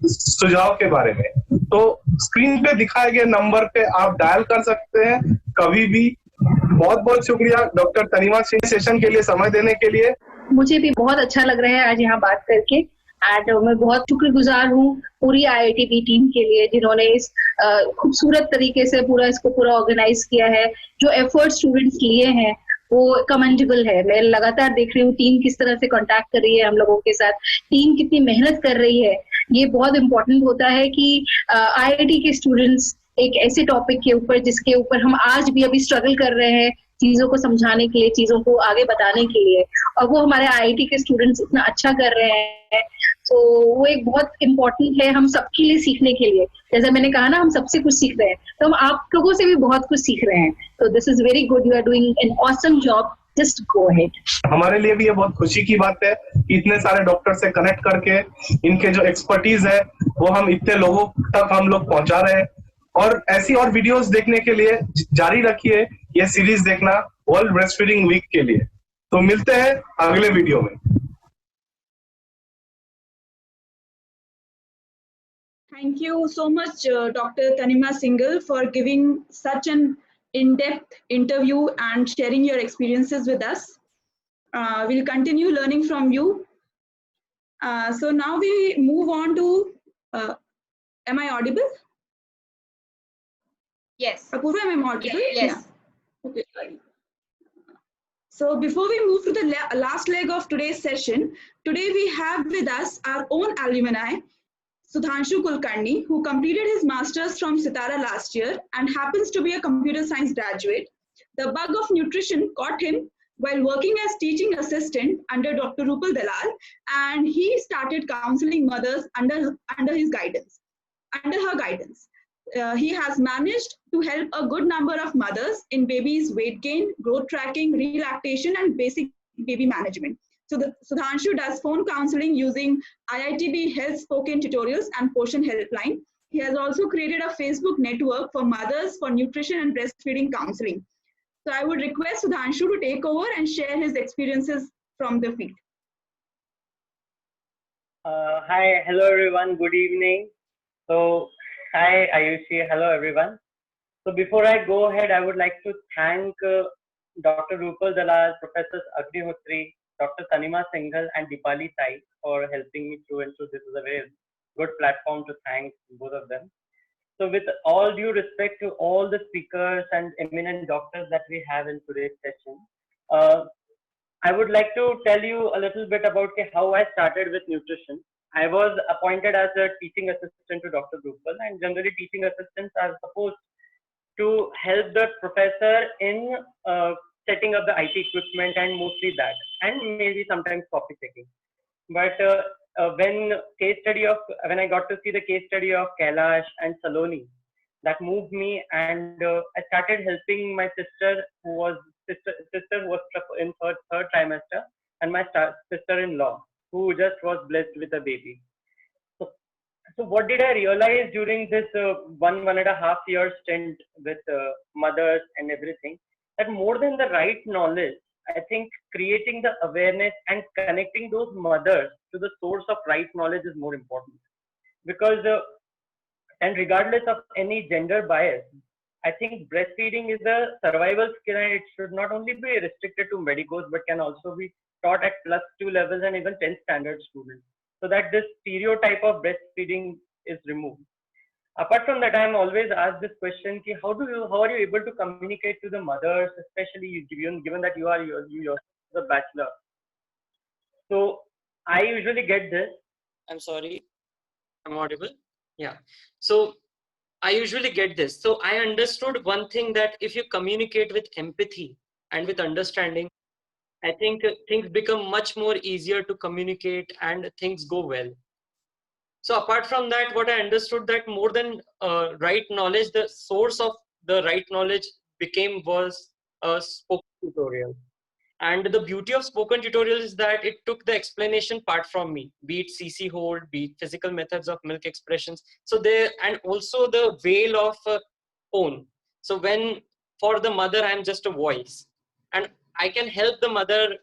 सुझाव के बारे में। तो स्क्रीन पे दिखाए गए नंबर पे आप डायल कर सकते हैं कभी भी। बहुत बहुत शुक्रिया डॉक्टर तनिमा सिंह, सेशन के लिए समय देने के लिए। मुझे भी बहुत अच्छा लग रहा है आज यहाँ बात करके, एंड मैं बहुत शुक्रगुजार हूँ पूरी IITB टीम के लिए, जिन्होंने इस खूबसूरत तरीके से इसको पूरा ऑर्गेनाइज किया है। जो एफर्ट स्टूडेंट्स लिए हैं वो कमेंडेबल है। मैं लगातार देख रही हूँ टीम किस तरह से कांटेक्ट कर रही है हम लोगों के साथ, टीम कितनी मेहनत कर रही है। ये बहुत इंपॉर्टेंट होता है कि IIT के स्टूडेंट्स एक ऐसे टॉपिक के ऊपर, जिसके ऊपर हम आज भी अभी स्ट्रगल कर रहे हैं चीजों को समझाने के लिए, चीजों को आगे बताने के लिए, और वो हमारे IIT के स्टूडेंट्स इतना अच्छा कर रहे हैं। तो वो एक बहुत इम्पोर्टेंट है हम सबके लिए सीखने के लिए। जैसे मैंने कहा ना, हम सबसे कुछ सीख रहे हैं, तो हम आप लोगों से भी बहुत कुछ सीख रहे हैं। तो this is very good, you are doing an awesome job, just go ahead. हमारे लिए भी ये बहुत खुशी की बात है कि इतने सारे डॉक्टर से कनेक्ट करके इनके जो एक्सपर्टीज है वो हम इतने लोगों तक हम लोग पहुंचा रहे हैं। और ऐसी और वीडियोस देखने के लिए जारी रखिए ये सीरीज देखना वर्ल्ड ब्रेस्ट फीडिंग वीक के लिए। तो मिलते हैं अगले वीडियो में। Thank you so much, Dr. Tanima Singhal, for giving such an in-depth interview and sharing your experiences with us. We'll continue learning from you. So now we move on to, am I audible? Yes. Apurva, am I audible? Yes. Yeah. Okay, sorry. So before we move to the last leg of today's session, today we have with us our own alumni, Sudhanshu Kulkarni, who completed his master's from Sitara last year and happens to be a computer science graduate. The bug of nutrition caught him while working as teaching assistant under Dr. Rupal Dalal, and he started counseling mothers under her guidance. He has managed to help a good number of mothers in babies' weight gain, growth tracking, relactation, and basic baby management. So Sudhanshu does phone counseling using IITB Health Spoken Tutorials and Poshan Helpline. He has also created a Facebook network for mothers for nutrition and breastfeeding counseling. So I would request Sudhanshu to take over and share his experiences from the field. Hi, hello everyone, good evening. So, hi Ayushi, hello everyone. So before I go ahead, I would like to thank Dr. Rupal Dalal, Professor Agnihotri, Dr. Tanima Singhal and Dipali Sai for helping me through, and so this is a very good platform to thank both of them. So with all due respect to all the speakers and eminent doctors that we have in today's session, I would like to tell you a little bit about how I started with nutrition. I was appointed as a teaching assistant to Dr. Rupal, and generally teaching assistants are supposed to help the professor in setting up the IT equipment and mostly that, and maybe sometimes copy checking. But when I got to see the case study of Kailash and Saloni, that moved me, and I started helping my sister who was in third trimester, and my sister-in-law who just was blessed with a baby. So what did I realize during this 1.5 year stint with mothers and everything? That more than the right knowledge, I think creating the awareness and connecting those mothers to the source of right knowledge is more important. Because, and regardless of any gender bias, I think breastfeeding is a survival skill, and it should not only be restricted to medicos, but can also be taught at +2 levels and even 10th standard students, so that this stereotype of breastfeeding is removed. Apart from that, I am always asked this question: how are you able to communicate to the mothers, especially given that you yourself a bachelor? So I usually get this. I'm sorry, I'm audible. Yeah. So I usually get this. So I understood one thing, that if you communicate with empathy and with understanding, I think things become much more easier to communicate and things go well. So apart from that, what I understood, that more than right knowledge, the source of the right knowledge was a spoken tutorial. And the beauty of spoken tutorial is that it took the explanation part from me, be it CC hold, be it physical methods of milk expressions. So there, and also the veil of tone. So when for the mother, I'm just a voice, and I can help the mother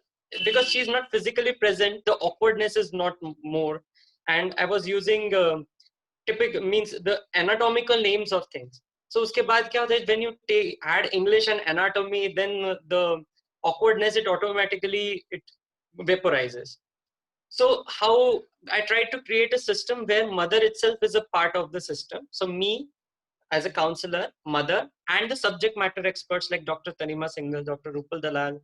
because she's not physically present. The awkwardness is not more. And I was using typical, means the anatomical names of things. So uske baad kya hota hai, when you add English and anatomy, then the awkwardness, it automatically vaporizes. So how I tried to create a system where mother itself is a part of the system. So me as a counselor, mother, and the subject matter experts like Dr. Tanima Singhal, Dr. Rupal Dalal,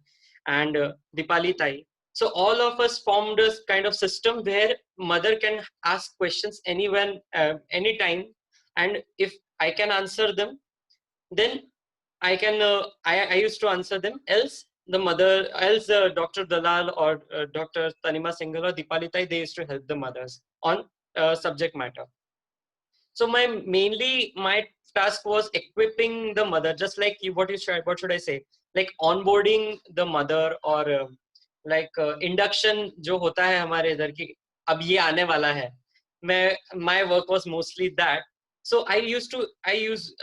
and Dipali Tai. So all of us formed a kind of system where mother can ask questions anyone, anytime, and if I can answer them, then I can. I used to answer them. Else Dr. Dalal or Dr. Tanima Singhal or Dipali Tai, they used to help the mothers on subject matter. So my task was equipping the mother, just like you, what should I say? Like onboarding the mother, or induction जो होता है हमारे इधर की अब ये आने वाला है. My work was mostly that. So I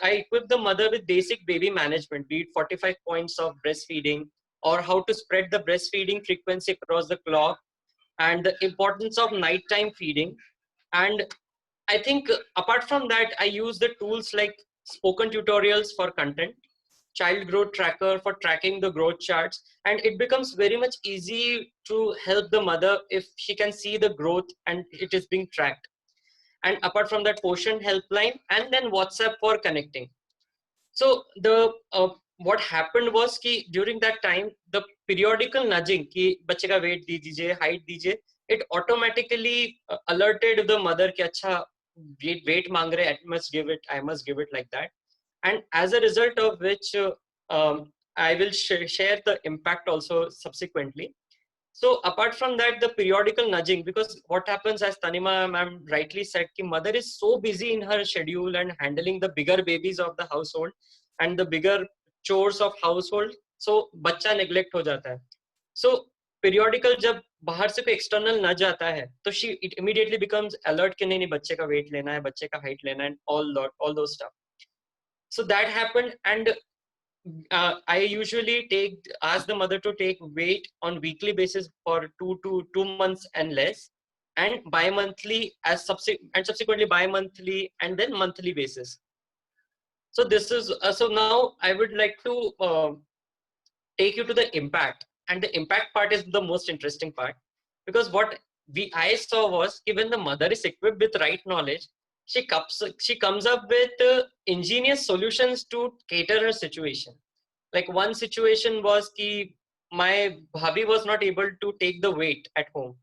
equip the mother with basic baby management, be it 45 points of breastfeeding, or how to spread the breastfeeding frequency across the clock, and the importance of nighttime feeding. And I think apart from that, I use the tools like spoken tutorials for content, child growth tracker for tracking the growth charts, and it becomes very much easy to help the mother if she can see the growth and it is being tracked. And apart from that, Poshan helpline, and then WhatsApp for connecting. So the what happened was कि during that time, the periodical nudging कि बच्चे का weight दीजिए, height दीजिए, it automatically alerted the mother कि अच्छा weight मांग रहे, I must give it like that. And as a result of which I will share the impact also subsequently. So apart from that, the periodical nudging, because what happens, as Tanima ma'am rightly said, ki mother is so busy in her schedule and handling the bigger babies of the household and the bigger chores of household, so बच्चा neglect हो जाता है. So periodical जब बाहर से कोई external nudge आता है, तो it immediately becomes alert कि नहीं बच्चे का weight लेना है, बच्चे का height लेना है, and all those stuff. So that happened, and I usually ask the mother to take weight on weekly basis for 2 months and less, and bi-monthly subsequently bi-monthly and then monthly basis. So this is so now I would like to take you to the impact, and the impact part is the most interesting part, because what I saw was when the mother is equipped with right knowledge, she comes up with ingenious solutions to cater her situation. Like one situation was ki my bhabhi was not able to take the weight at home,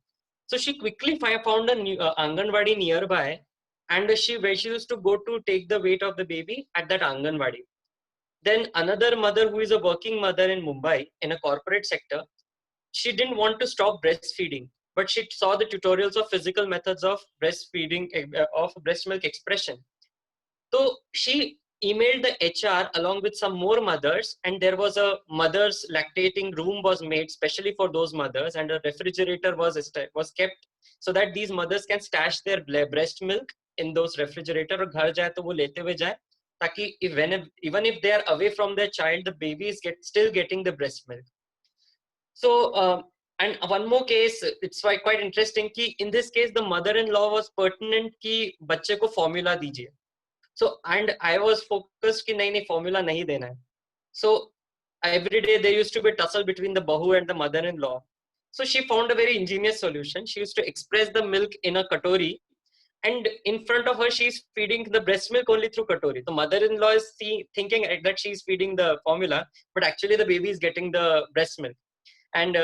so she quickly found a new Anganwadi nearby, and where she used to go to take the weight of the baby at that Anganwadi. Then another mother who is a working mother in Mumbai in a corporate sector, she didn't want to stop breastfeeding, but she saw the tutorials of physical methods of breastfeeding, of breast milk expression. So she emailed the HR along with some more mothers, and there was a mother's lactating room was made specially for those mothers, and a refrigerator was kept so that these mothers can stash their breast milk in those refrigerator. और घर जाए तो वो लेते हुए जाए, ताकि even if they are away from their child, the baby is still getting the breast milk. So and one more case, it's quite interesting कि in this case the mother-in-law was pertinent कि बच्चे को formula दीजिए. So and I was focused कि नहीं formula नहीं देना है. So every day there used to be a tussle between the bahu and the mother-in-law. So she found a very ingenious solution. She used to express the milk in a katori, and in front of her she's feeding the breast milk only through katori. The mother-in-law is thinking that she's feeding the formula, but actually the baby is getting the breast milk. And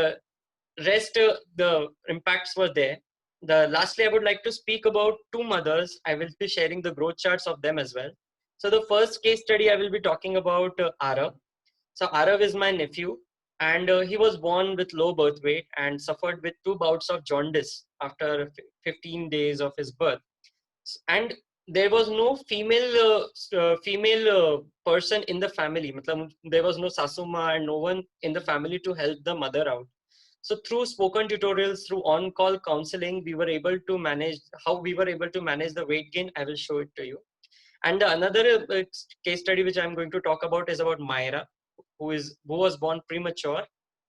rest the impacts were there. Lastly, I would like to speak about two mothers. I will be sharing the growth charts of them as well. So the first case study I will be talking about Arav. So Arav is my nephew, and he was born with low birth weight and suffered with 2 bouts of jaundice after 15 days of his birth. And there was no female person in the family. There was no sasuma and no one in the family to help the mother out. So through spoken tutorials, through on-call counseling, we were able to manage the weight gain. I will show it to you. And another case study which I'm going to talk about is about Myra, who was born premature,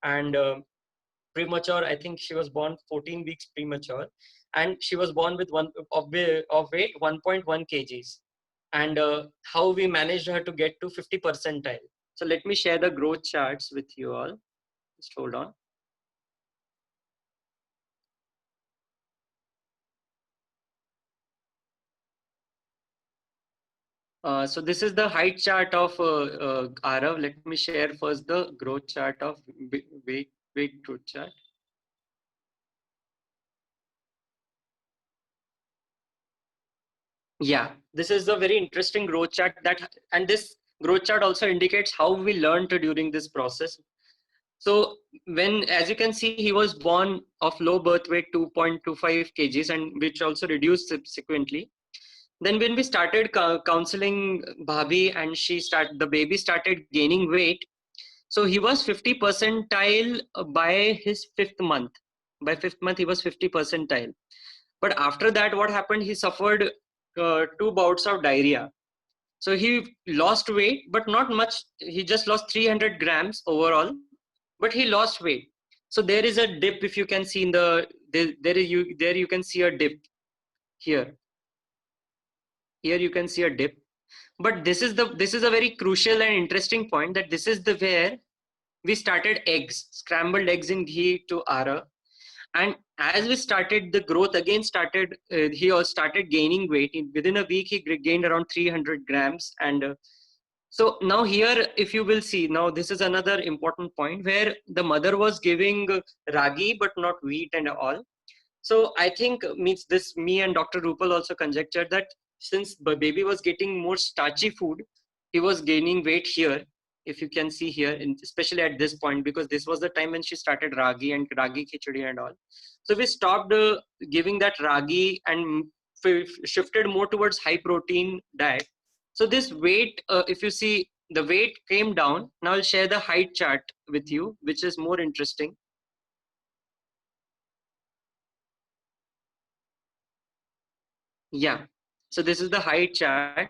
and I think she was born 14 weeks premature, and she was born with weight 1.1 kgs, and how we managed her to get to 50 percentile. So let me share the growth charts with you all. Just hold on. So this is the height chart of Arav. Let me share first the growth chart of weight growth chart. Yeah, this is a very interesting growth chart and this growth chart also indicates how we learned during this process. So as you can see, he was born of low birth weight 2.25 kgs, and which also reduced subsequently. Then when we started counseling Bhabhi, and the baby started gaining weight. So he was 50 percentile by his 5th month. By 5th month, he was 50 percentile. But after that, what happened? He suffered 2 bouts of diarrhea. So he lost weight, but not much. He just lost 300 grams overall, but he lost weight. So there is a dip. If you can see there you can see a dip here. Here you can see a dip, but this is a very crucial and interesting point, that this is where we started scrambled eggs in ghee to Ara, and as we started the growth again started, he also started gaining weight. Within a week he gained around 300 grams, and so now here, if you will see, now this is another important point where the mother was giving ragi but not wheat and all. So I think me and Dr. Rupal also conjectured that since the baby was getting more starchy food, he was gaining weight here. If you can see here, especially at this point, because this was the time when she started ragi and ragi khichdi and all. So we stopped giving that ragi and shifted more towards high protein diet. So this weight, if you see, the weight came down. Now I'll share the height chart with you, which is more interesting. Yeah, so this is the height chart.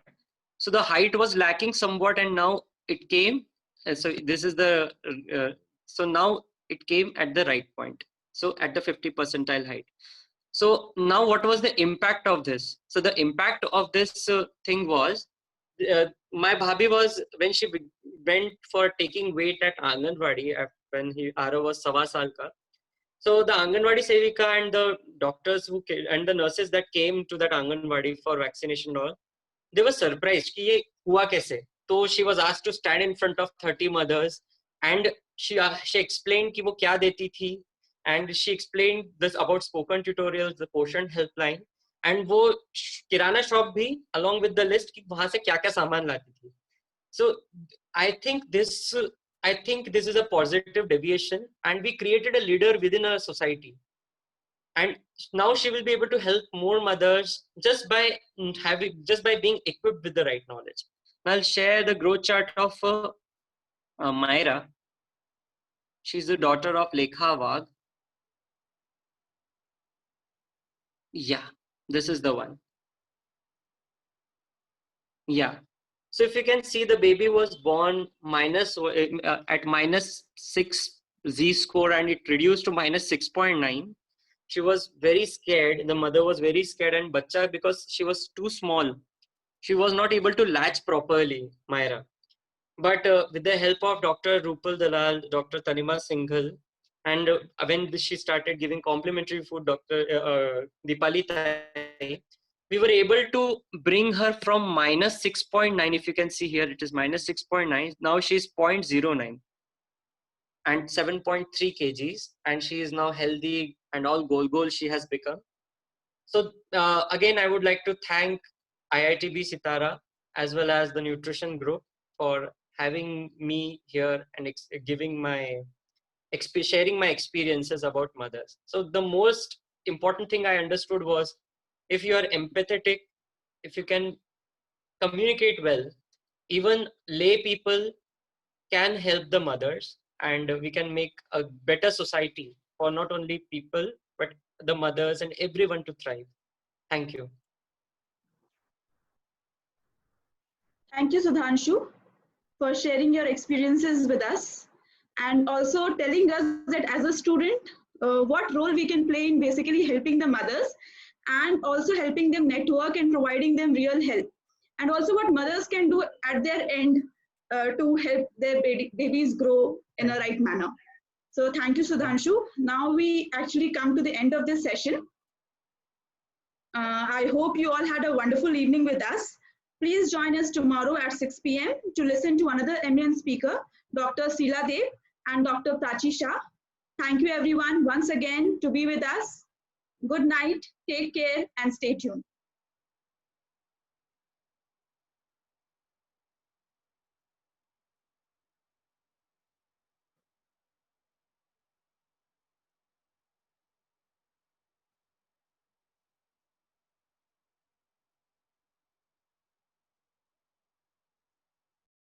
So the height was lacking somewhat, and now it came. So this is so now it came at the right point. So at the 50 percentile height. So now what was the impact of this? So the impact of this thing was, my Bhabhi was, when she went for taking weight at Anganwadi, when Ara was Sawa Saal ka. So the Anganwadi Sevika and the doctors and the nurses that came to that Anganwadi for vaccination and all, they were surprised कि ये हुआ कैसे. So she was asked to stand in front of 30 mothers, and she explained कि वो क्या देती थी, and she explained this about spoken tutorials, the Poshan helpline, and वो किराना shop भी along with the list कि वहाँ से क्या क्या सामान लाती थी. So I think this is a positive deviation, and we created a leader within our society. And now she will be able to help more mothers just by being equipped with the right knowledge. I'll share the growth chart of Myra. She's the daughter of Lekha Wagh. Yeah, this is the one. Yeah. So if you can see, the baby was born at -6 Z-score, and it reduced to -6.9. She was very scared. The mother was very scared, and Bacha, because she was too small, she was not able to latch properly, Myra. But with the help of Dr. Rupal Dalal, Dr. Tanima Singhal, and when she started giving complementary food, Dr. Dipali Tai, we were able to bring her from -6.9. If you can see here, it is -6.9. Now she's 0.09 and 7.3 kgs, and she is now healthy and all goal she has become. So again, I would like to thank IITB Sitara as well as the nutrition group for having me here and sharing my experiences about mothers. So the most important thing I understood was, if you are empathetic, if you can communicate well, even lay people can help the mothers, and we can make a better society for not only people, but the mothers and everyone to thrive. Thank you. Thank you, Sudhanshu, for sharing your experiences with us, and also telling us that as a student, what role we can play in basically helping the mothers, and also helping them network and providing them real help, and also what mothers can do at their end to help their babies grow in a right manner. So thank you, Sudhanshu. Now we actually come to the end of this session. I hope you all had a wonderful evening with us. Please join us tomorrow at 6 p.m. to listen to another eminent speaker, Dr. Seela Dev and Dr. Prachi Shah. Thank you everyone once again to be with us. Good night, take care, and stay tuned.